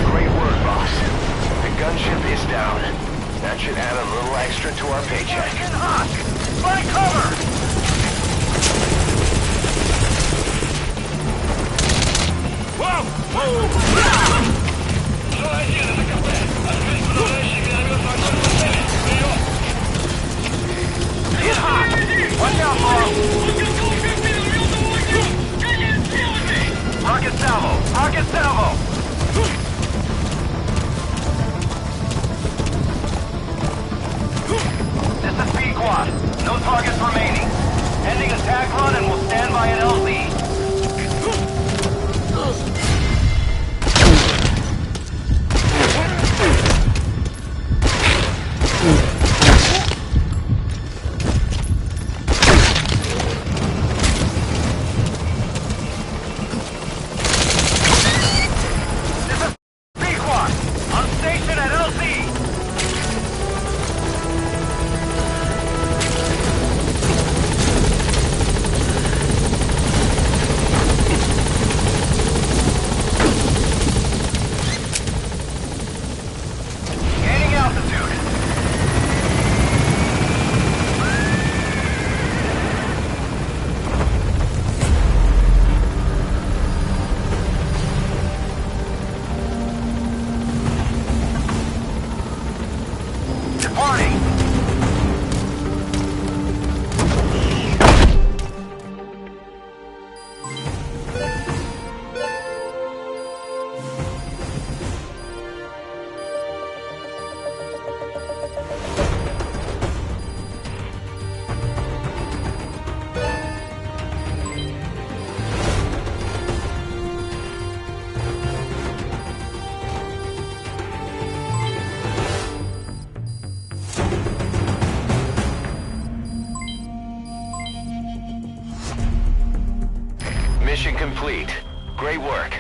Great work, boss. The gunship is down. That should add a little extra to our paycheck. In hot. Find cover. In hot. Watch out, Paul. Rocket salvo. Rocket salvo. This is P-Quad. No targets remaining. Ending attack run and we'll stand by at LZ. This is P-Quad. On station at LZ. Gaining altitude. Departing. Mission complete. Great work.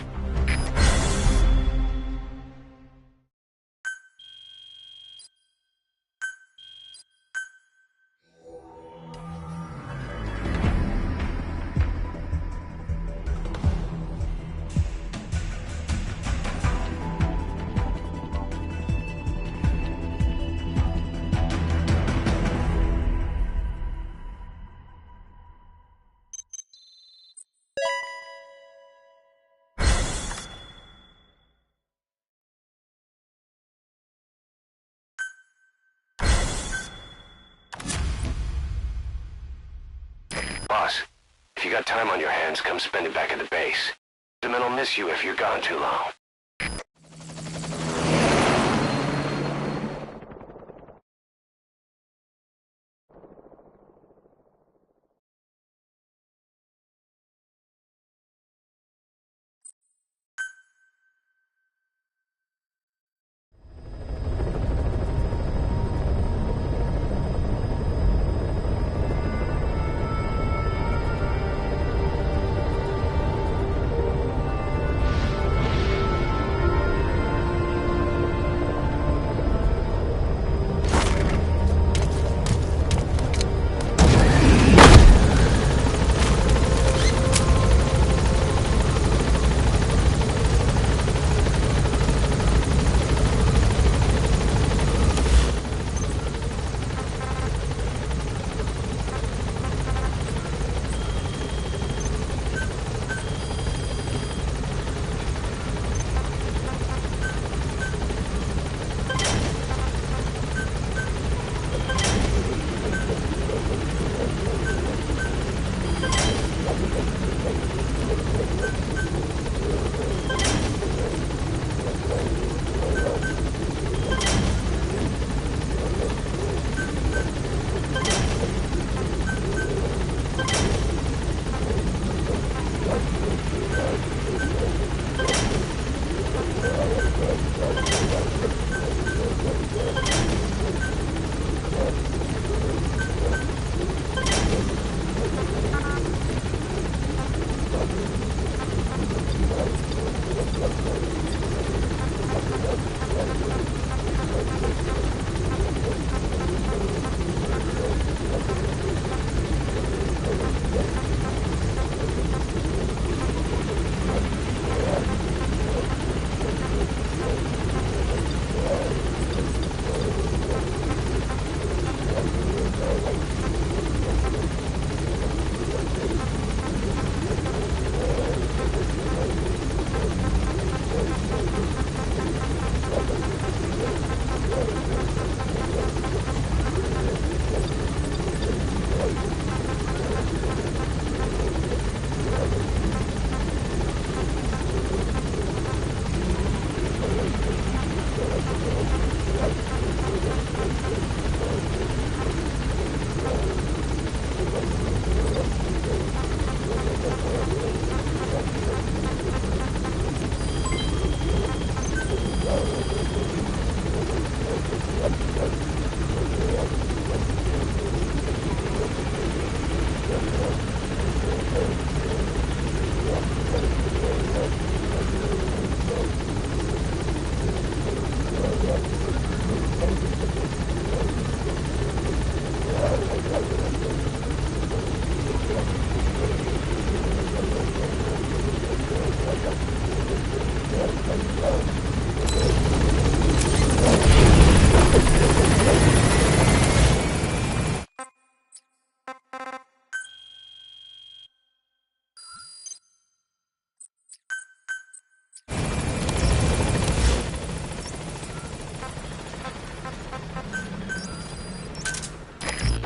Boss, if you got time on your hands, come spend it back at the base. The men will miss you if you're gone too long.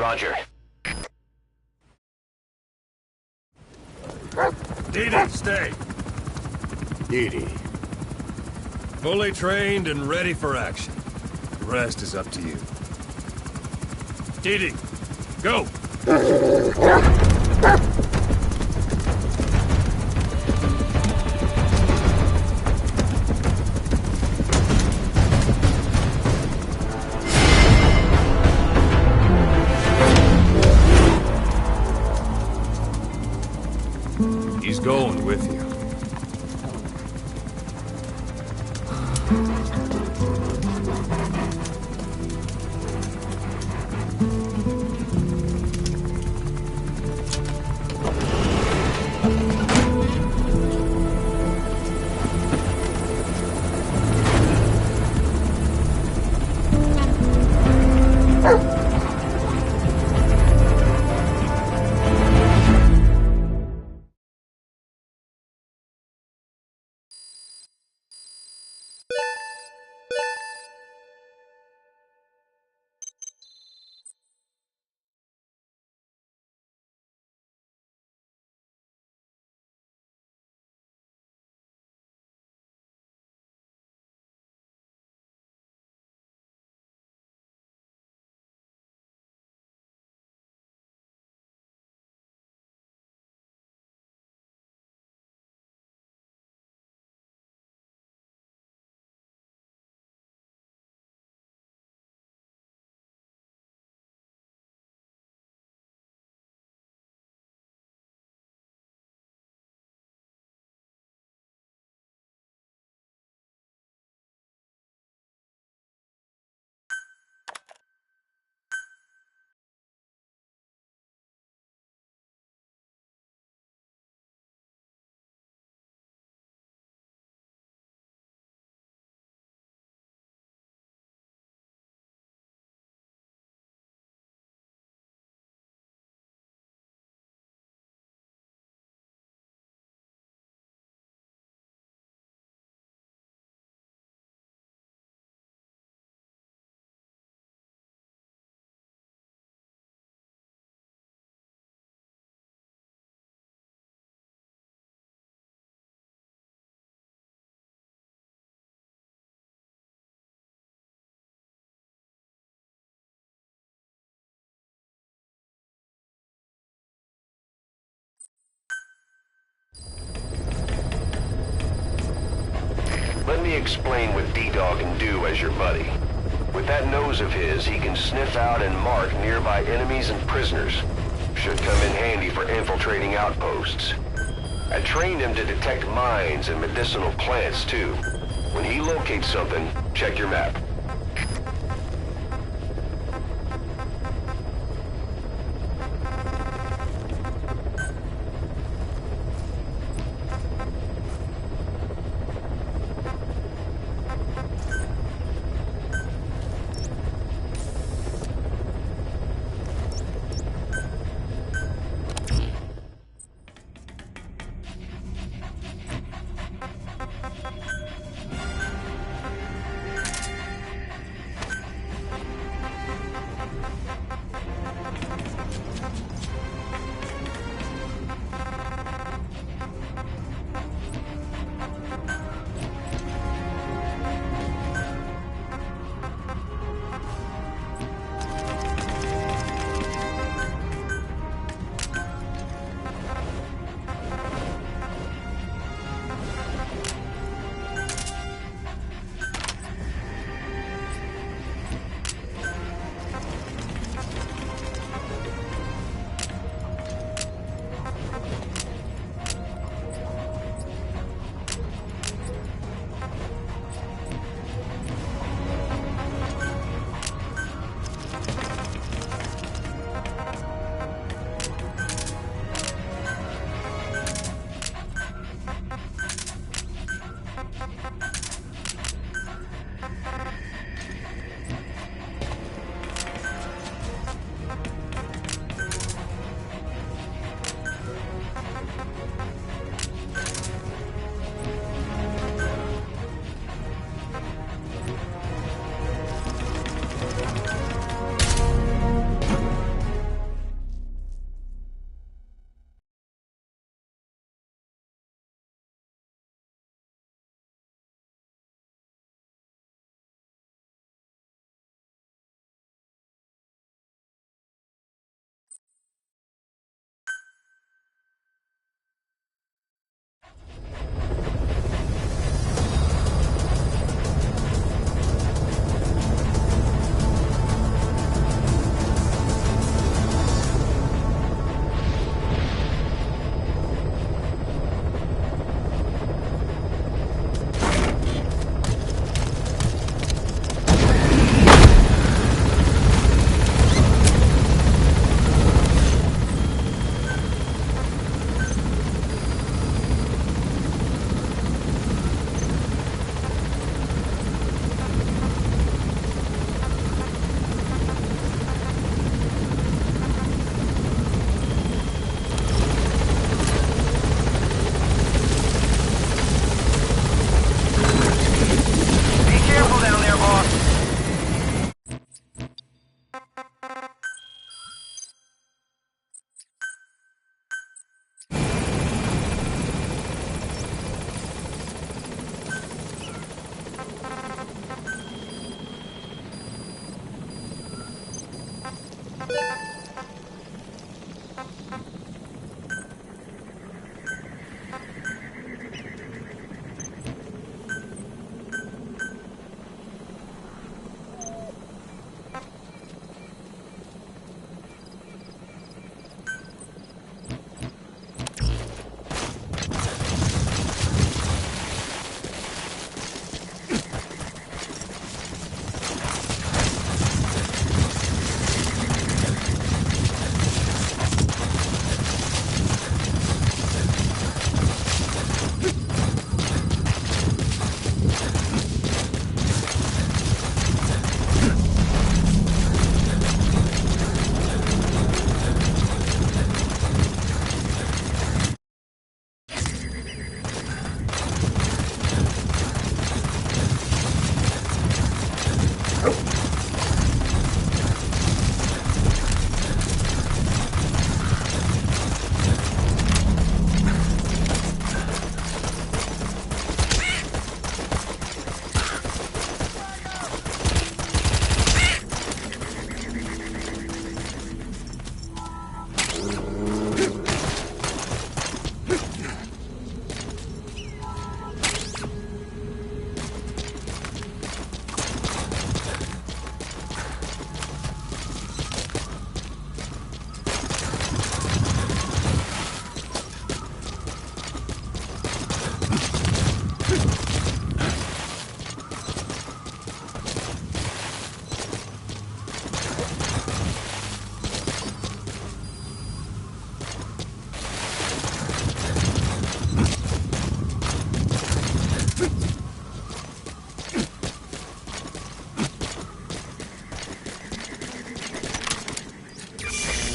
Roger. Didi, stay. Didi. Fully trained and ready for action. The rest is up to you. Didi, go! He's going with you. Let me explain what D-Dog can do as your buddy. With that nose of his, he can sniff out and mark nearby enemies and prisoners. Should come in handy for infiltrating outposts. I trained him to detect mines and medicinal plants, too. When he locates something, check your map.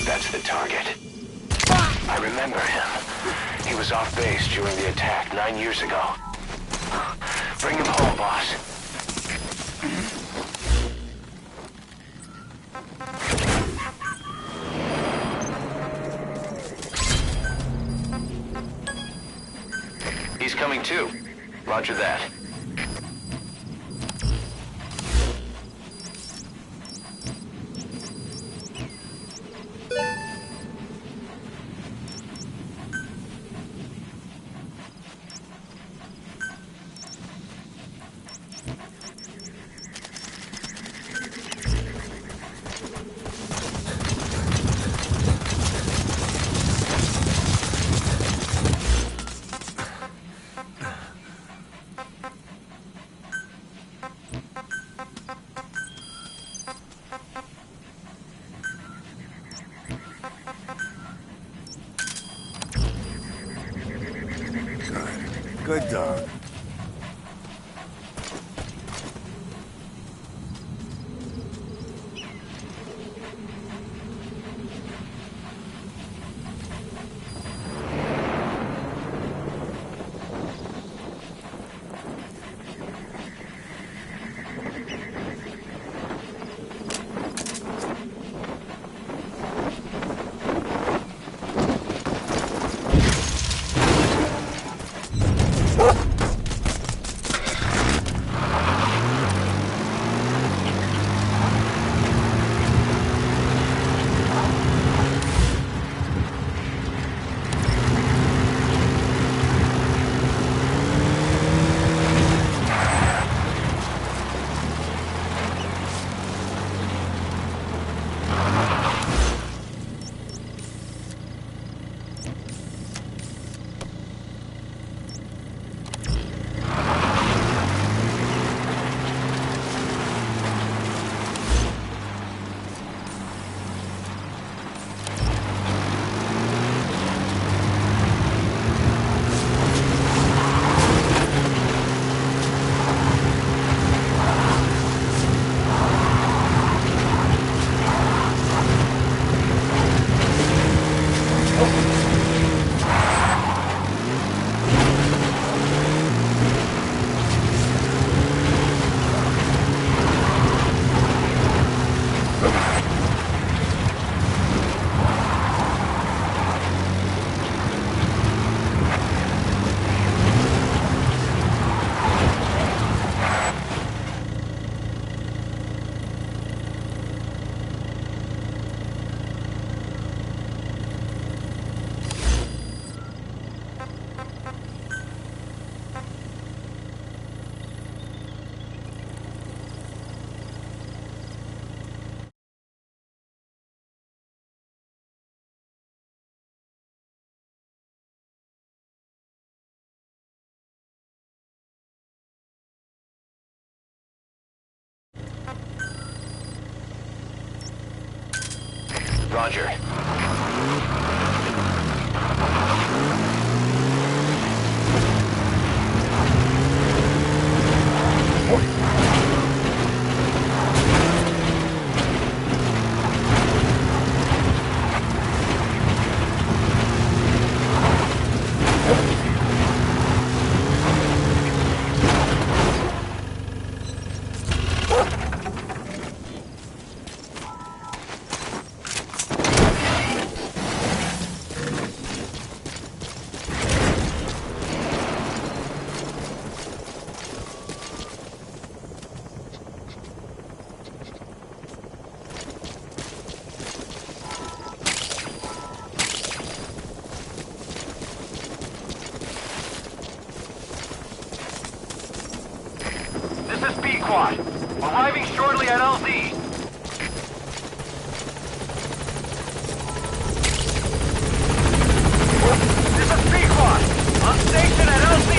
That's the target. I remember him. He was off base during the attack 9 years ago. Bring him home, boss. He's coming too. Roger that. Good dog. Roger. This is B-Quad. Arriving shortly at LZ. This is B-Quad. On station at LZ.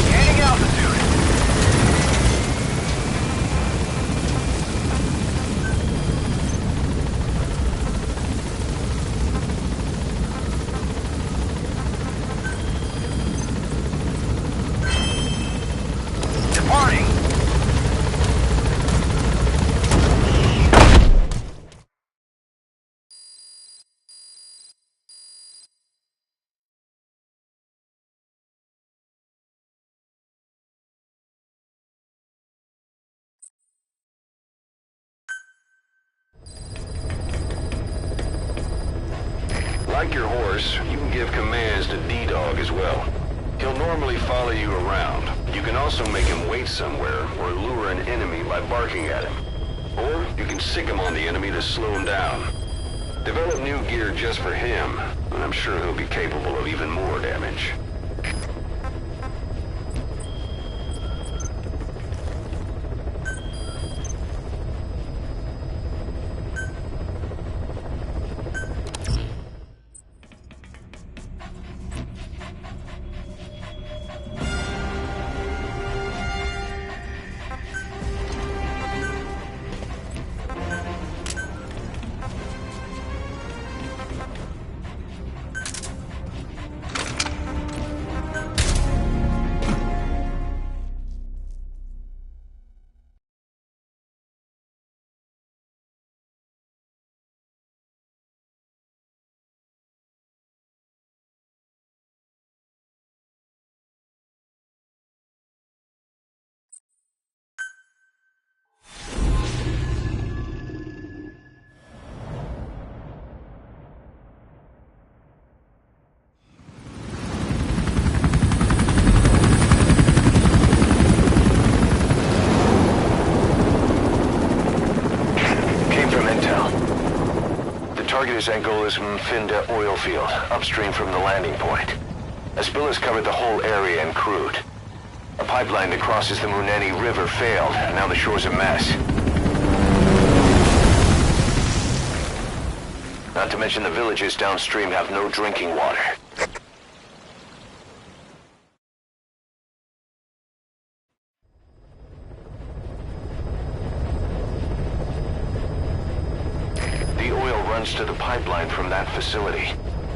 Gaining altitude. like your horse, you can give commands to D-Dog as well. He'll normally follow you around. You can also make him wait somewhere or lure an enemy by barking at him. Or you can sick him on the enemy to slow him down. Develop new gear just for him, and I'm sure he'll be capable of even more damage. Target is Angolas Mfinda oil field, upstream from the landing point. A spill has covered the whole area and crude. A pipeline that crosses the Muneni River failed, and now the shore's a mess. Not to mention the villages downstream have no drinking water. To the pipeline from that facility.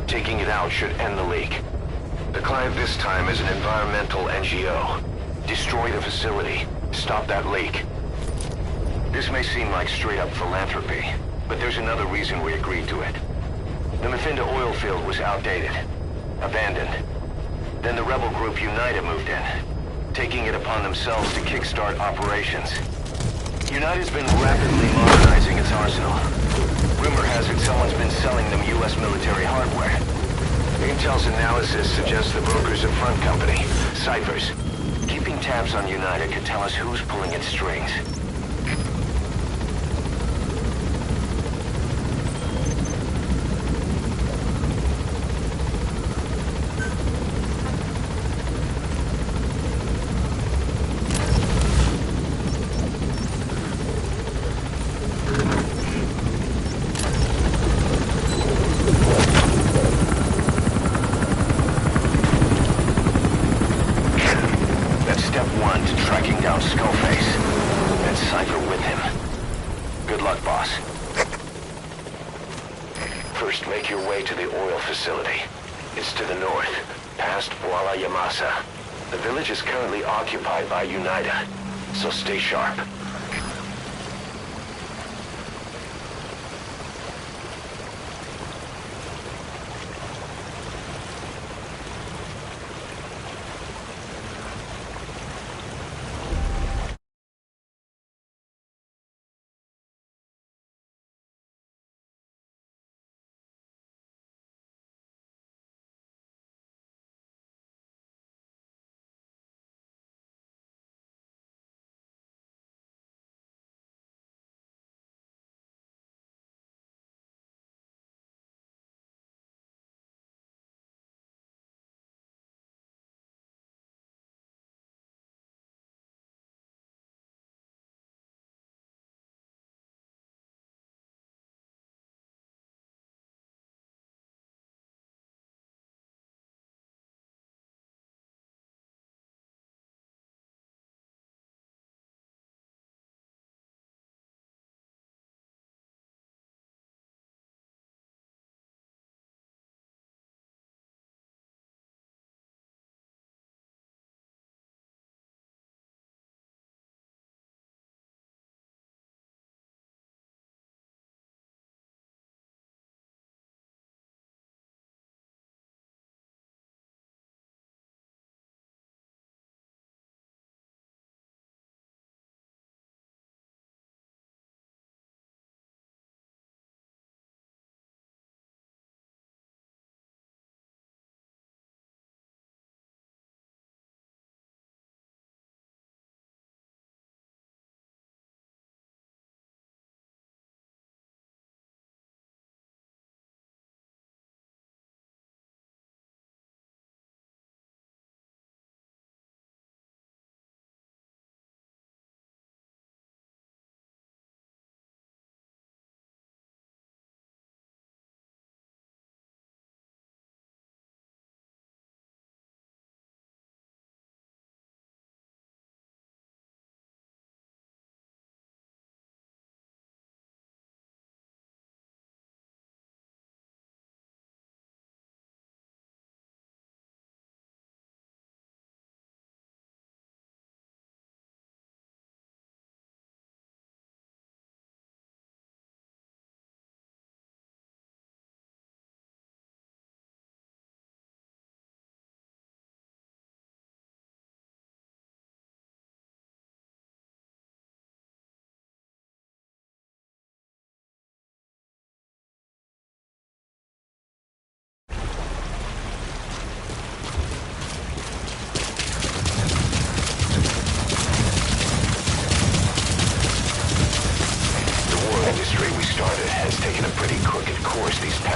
Taking it out should end the leak. The client this time is an environmental NGO. Destroy the facility. Stop that leak. This may seem like straight-up philanthropy, but there's another reason we agreed to it. The Mfinda oil field was outdated, abandoned. Then the rebel group United moved in, taking it upon themselves to kickstart operations. United's been rapidly modernizing its arsenal. Rumor has it someone's been selling them U.S. military hardware. Intel's analysis suggests the broker's a front company, Cyphers. Keeping tabs on United could tell us who's pulling its strings. First, make your way to the oil facility. It's to the north, past Wala Yamasa. The village is currently occupied by United, so stay sharp.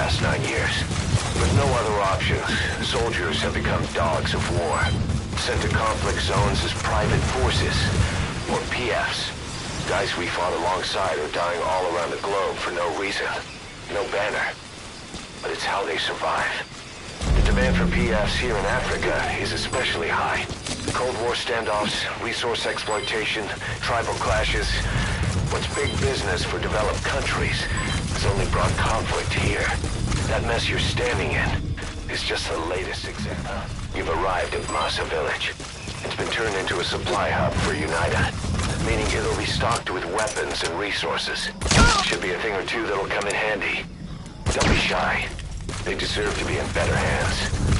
past 9 years. With no other options, soldiers have become dogs of war, sent to conflict zones as private forces, or PFs. Guys we fought alongside are dying all around the globe for no reason. No banner. But it's how they survive. The demand for PFs here in Africa is especially high. Cold War standoffs, resource exploitation, tribal clashes. What's big business for developed countries has only brought conflict here. That mess you're standing in is just the latest example. You've arrived at Massa Village. It's been turned into a supply hub for UNITA, meaning it'll be stocked with weapons and resources. Should be a thing or two that'll come in handy. Don't be shy. They deserve to be in better hands.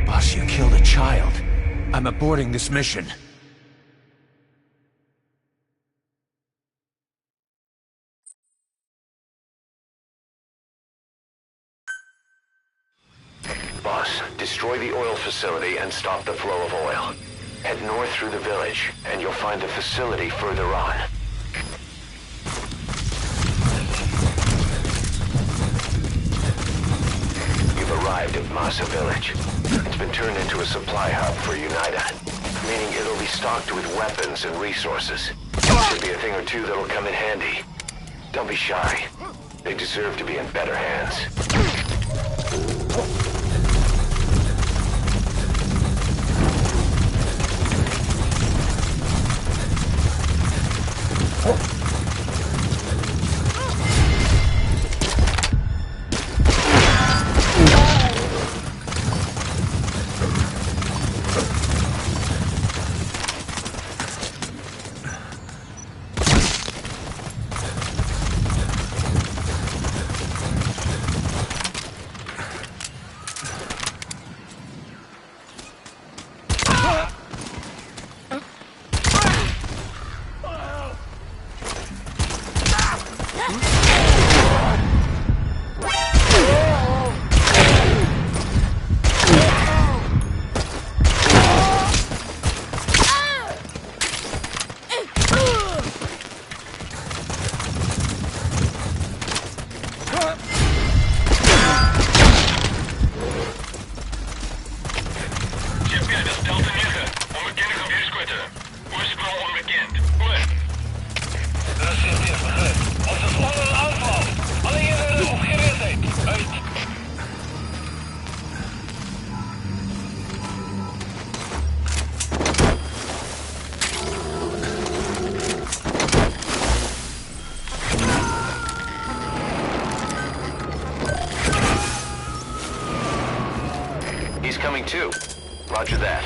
Boss, you killed a child. I'm aborting this mission. Boss, destroy the oil facility and stop the flow of oil. Head north through the village, and you'll find the facility further on. You've arrived at Massa Village. It's been turned into a supply hub for UNITA, meaning it'll be stocked with weapons and resources. Should be a thing or two that'll come in handy. Don't be shy. They deserve to be in better hands. Coming too. Roger that.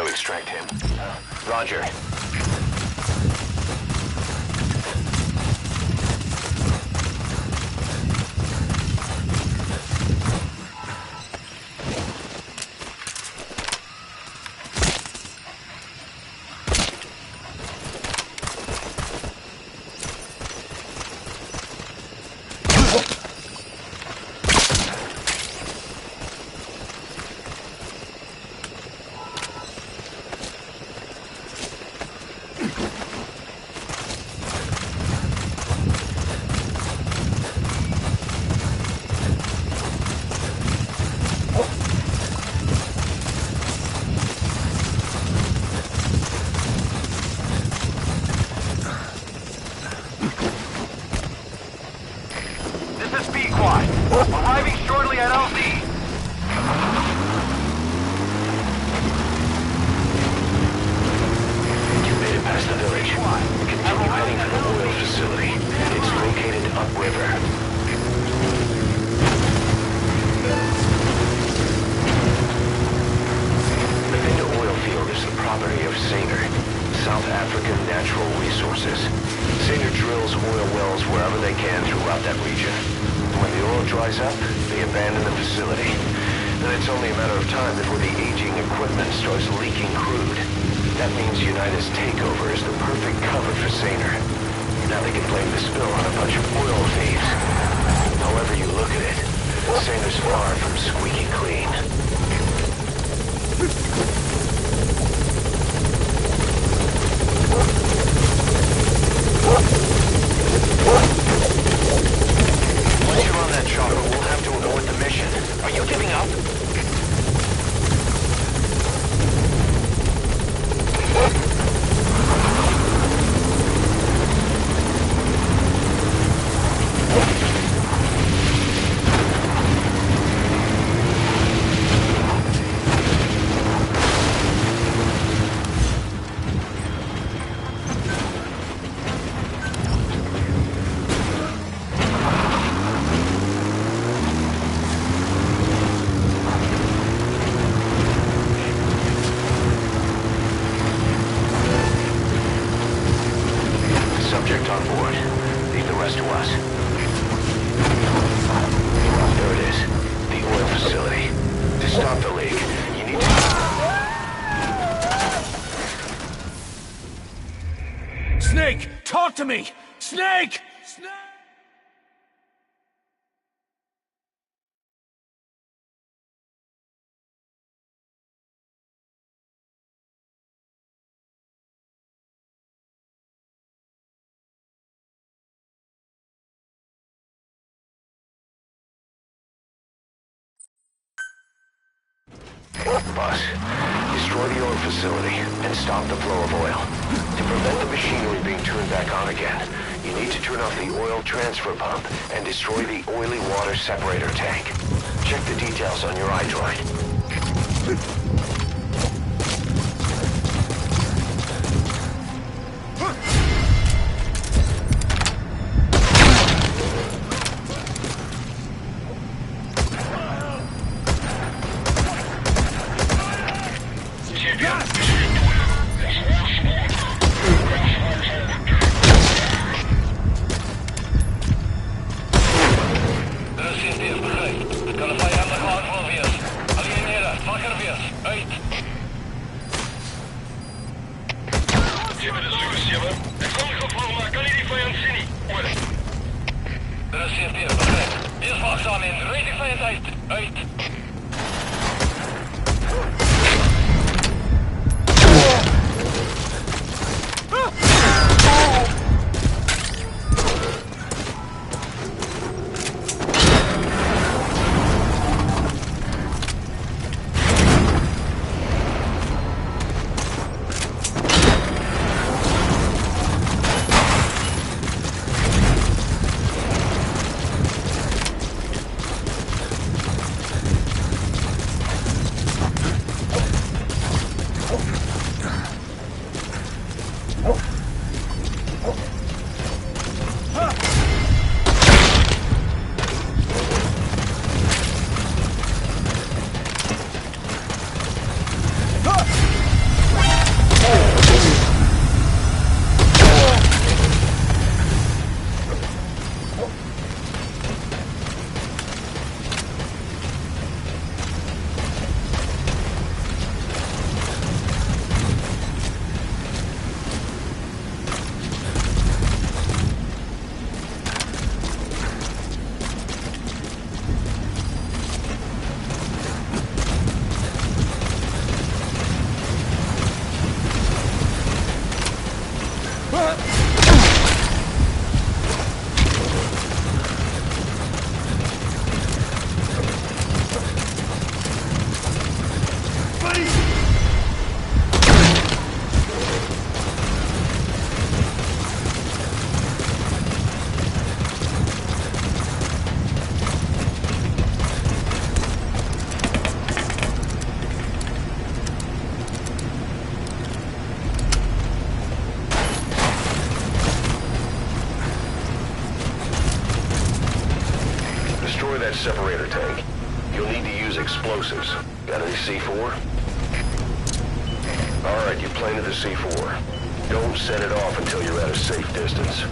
Extract him. Roger. Arriving shortly at LZ. You made it past the village. Continue heading for the oil facility. It's located upriver. The Venda oil field is the property of Saner, South African Natural Resources. Saner drills oil wells wherever they can throughout that region. When the oil dries up, they abandon the facility. Then it's only a matter of time before the aging equipment starts leaking crude. That means United's takeover is the perfect cover for Saner. Now they can blame the spill on a bunch of oil thieves. However you look at it, Saner's far from squeaky clean. Once you're on that chopper, we'll have to abort the mission. Are you giving up? Subject on board. Leave the rest to us. There it is. The oil facility. To stop the leak, you need to... Snake! Talk to me! Snake! Snake! bus. Destroy the oil facility and stop the flow of oil. To prevent the machinery being turned back on again, you need to turn off the oil transfer pump and destroy the oily water separator tank. Check the details on your iDroid. That separator tank. You'll need to use explosives. Got any C4? Alright, you planted the C4. Don't set it off until you're at a safe distance.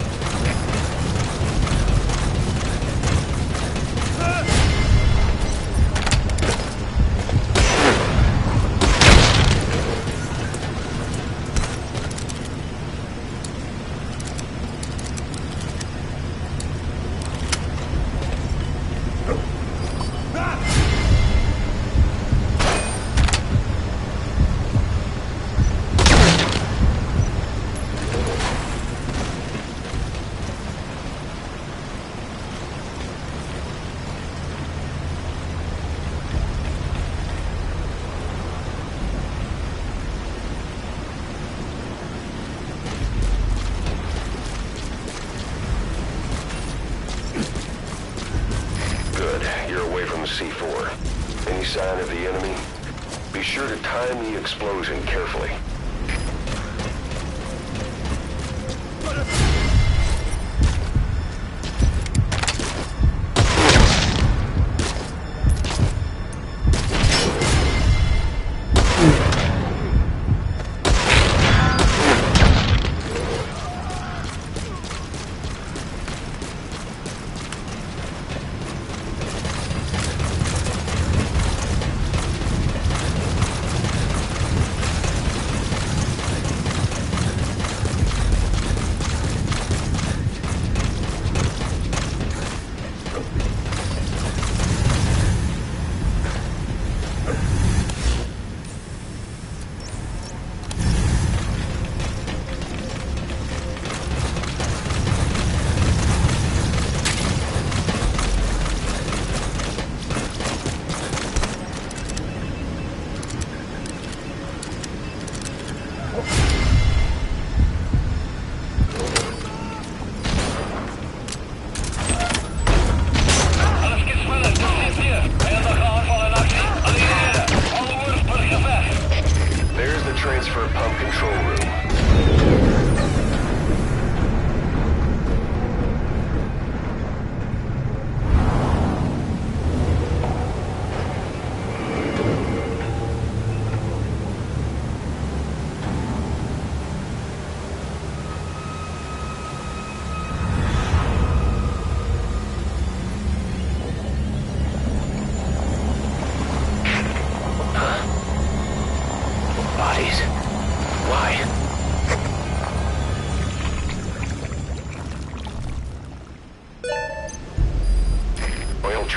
C4. Any sign of the enemy? Be sure to time the explosion carefully.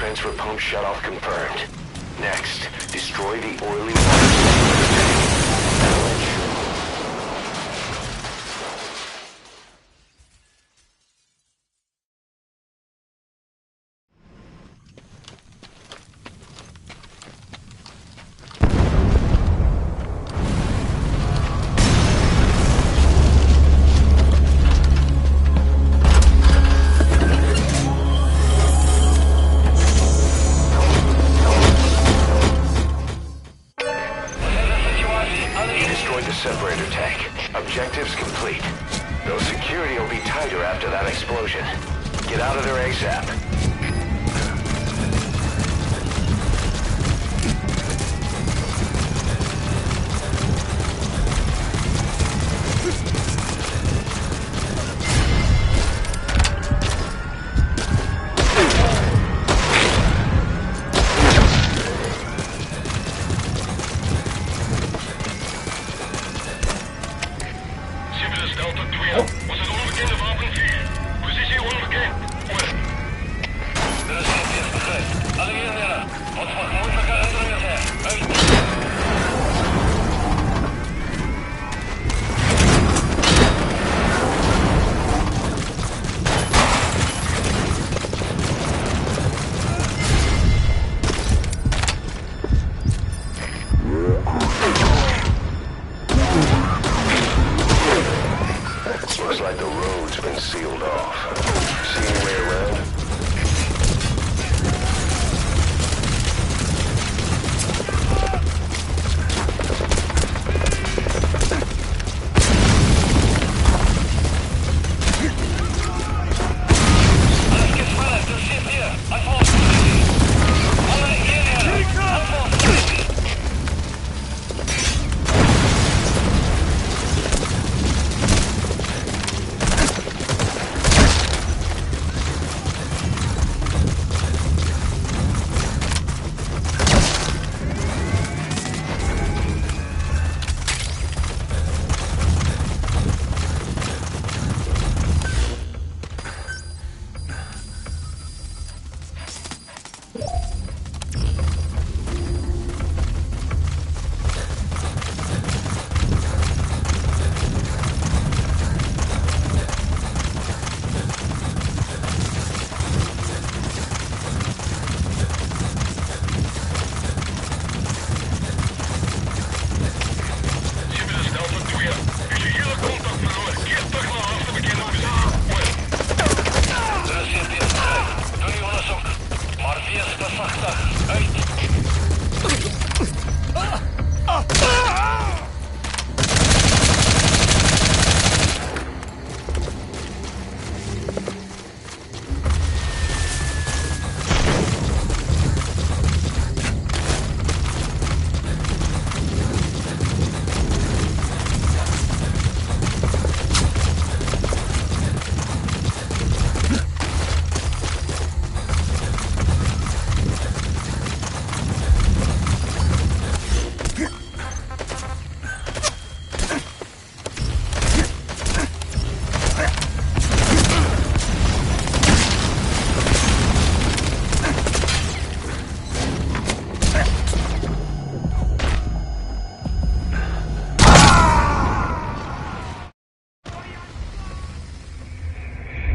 transfer pump shutoff confirmed. Next, destroy the oily water. Separator tank. Objectives complete. Though security will be tighter after that explosion. Get out of there ASAP. Looks like the road's been sealed off. See your way around?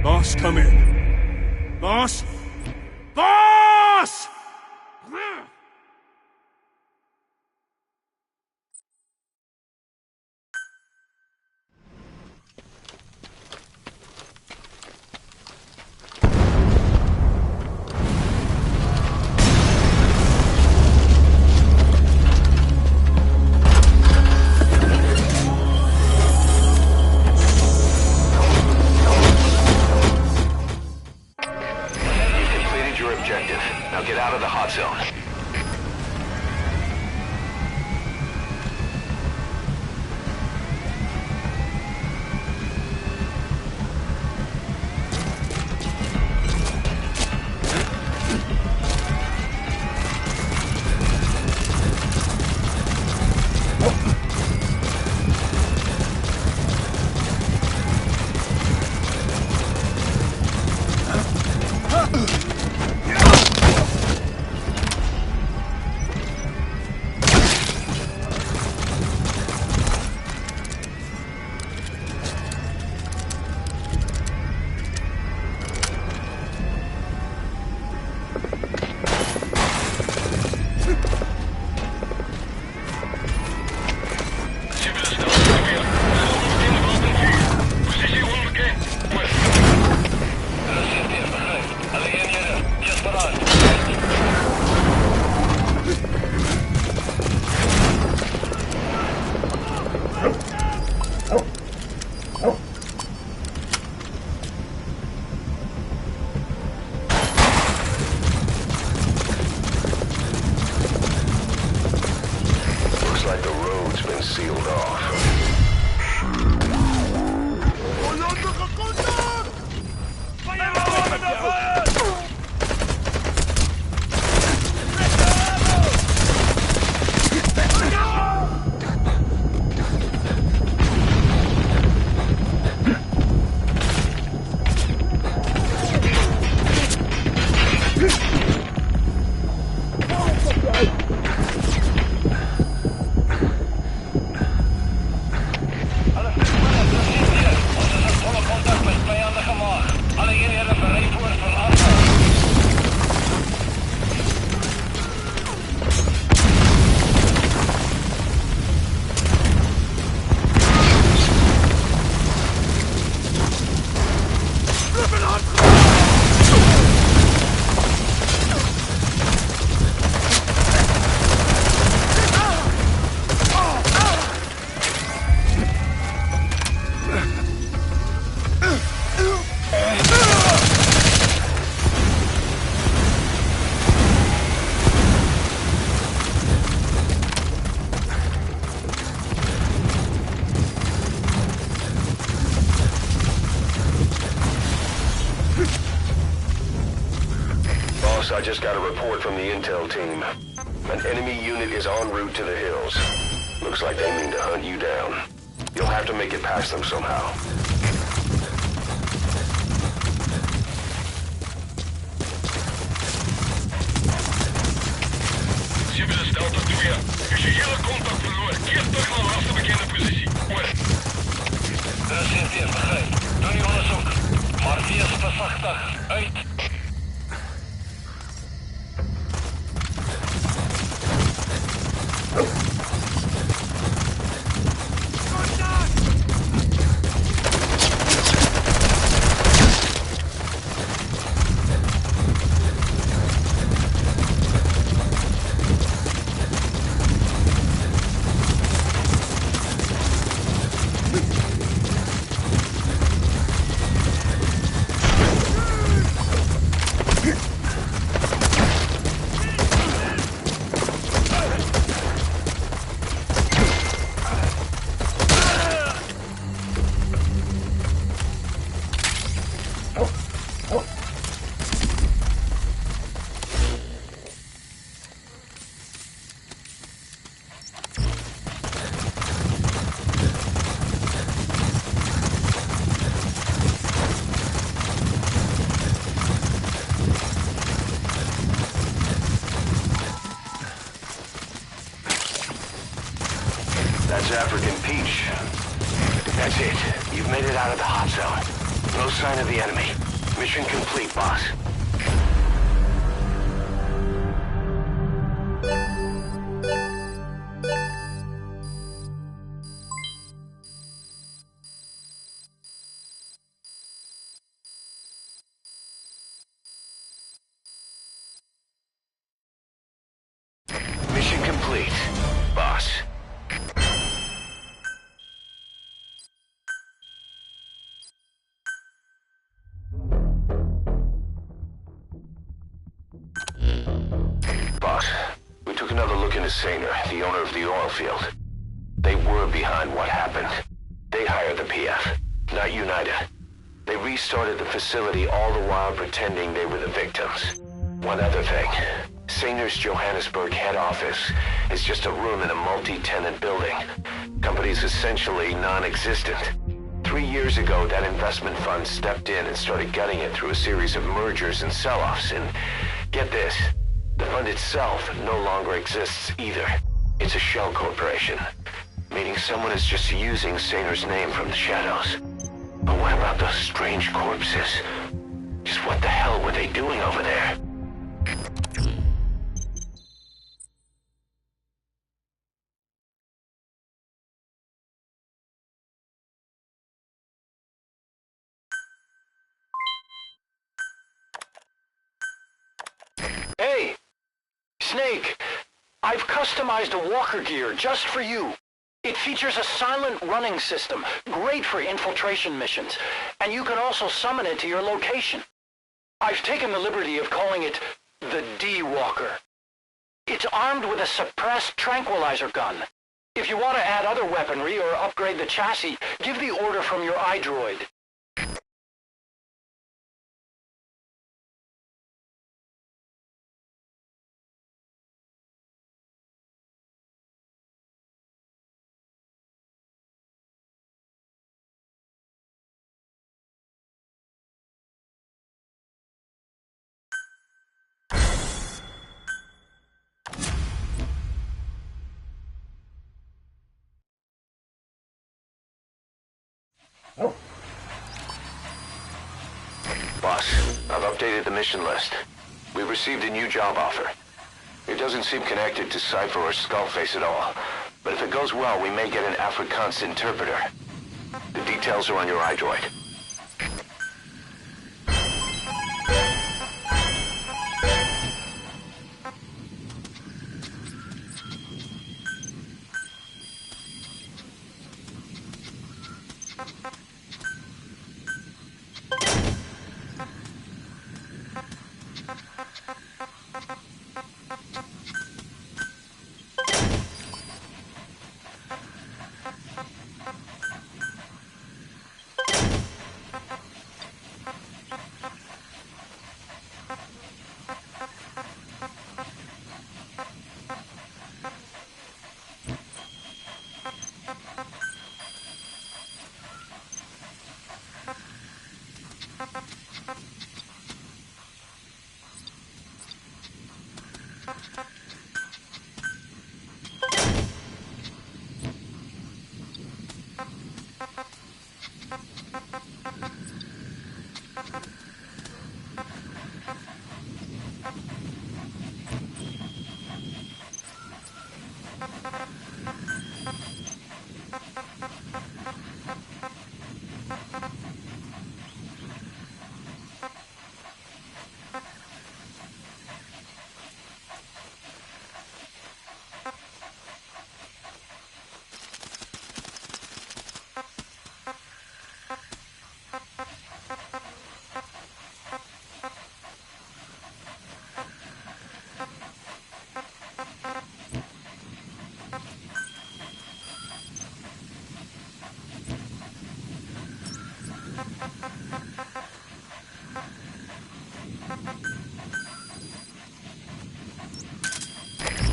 Boss, come in. Boss? Boss! Now get out of the hot zone. I just got a report from the intel team. An enemy unit is en route to the hills. Looks like they mean to hunt you down. You'll have to make it past them somehow. Sibir is Delta 2. Is je hele contact verloren. Keer terug naar de laatste bekende positie. Oor. Er is geen teer, begrijp. Doe niet onderzoek. Maar wees voorzichtig. Uit. That's African Peach. That's it. You've made it out of the hot zone. No sign of the enemy. Mission complete, boss. Mission complete, boss. Boss, we took another look into Saner, the owner of the oil field. They were behind what happened. They hired the PF, not United. They restarted the facility all the while pretending they were the victims. One other thing. Saner's Johannesburg head office is just a room in a multi-tenant building. Company's essentially non-existent. 3 years ago, that investment fund stepped in and started gutting it through a series of mergers and sell-offs. And get this, the fund itself no longer exists either. It's a shell corporation, meaning someone is just using Saner's name from the shadows. But what about those strange corpses? Just what the hell were they doing over there? Hey! Snake! I've customized a walker gear just for you. It features a silent running system, great for infiltration missions, and you can also summon it to your location. I've taken the liberty of calling it the D-Walker. It's armed with a suppressed tranquilizer gun. If you want to add other weaponry or upgrade the chassis, give the order from your iDroid. Boss, I've updated the mission list. We've received a new job offer. It doesn't seem connected to Cypher or Skullface at all. But if it goes well, we may get an Afrikaans interpreter. The details are on your iDroid.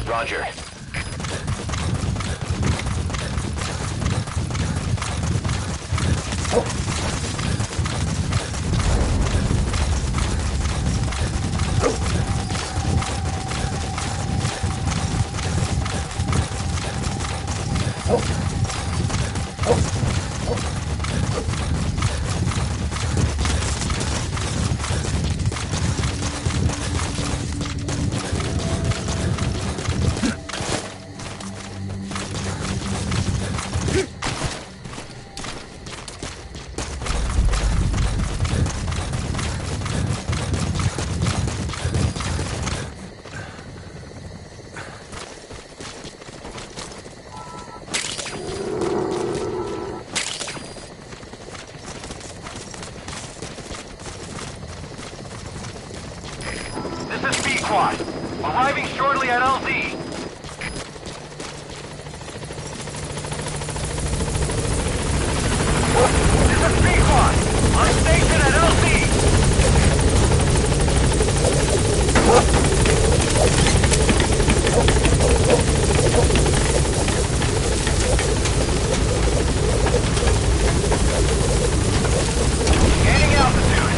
Roger. This is B-Quad. Arriving shortly at LZ. This is B-Quad. On station at LZ. Gaining altitude.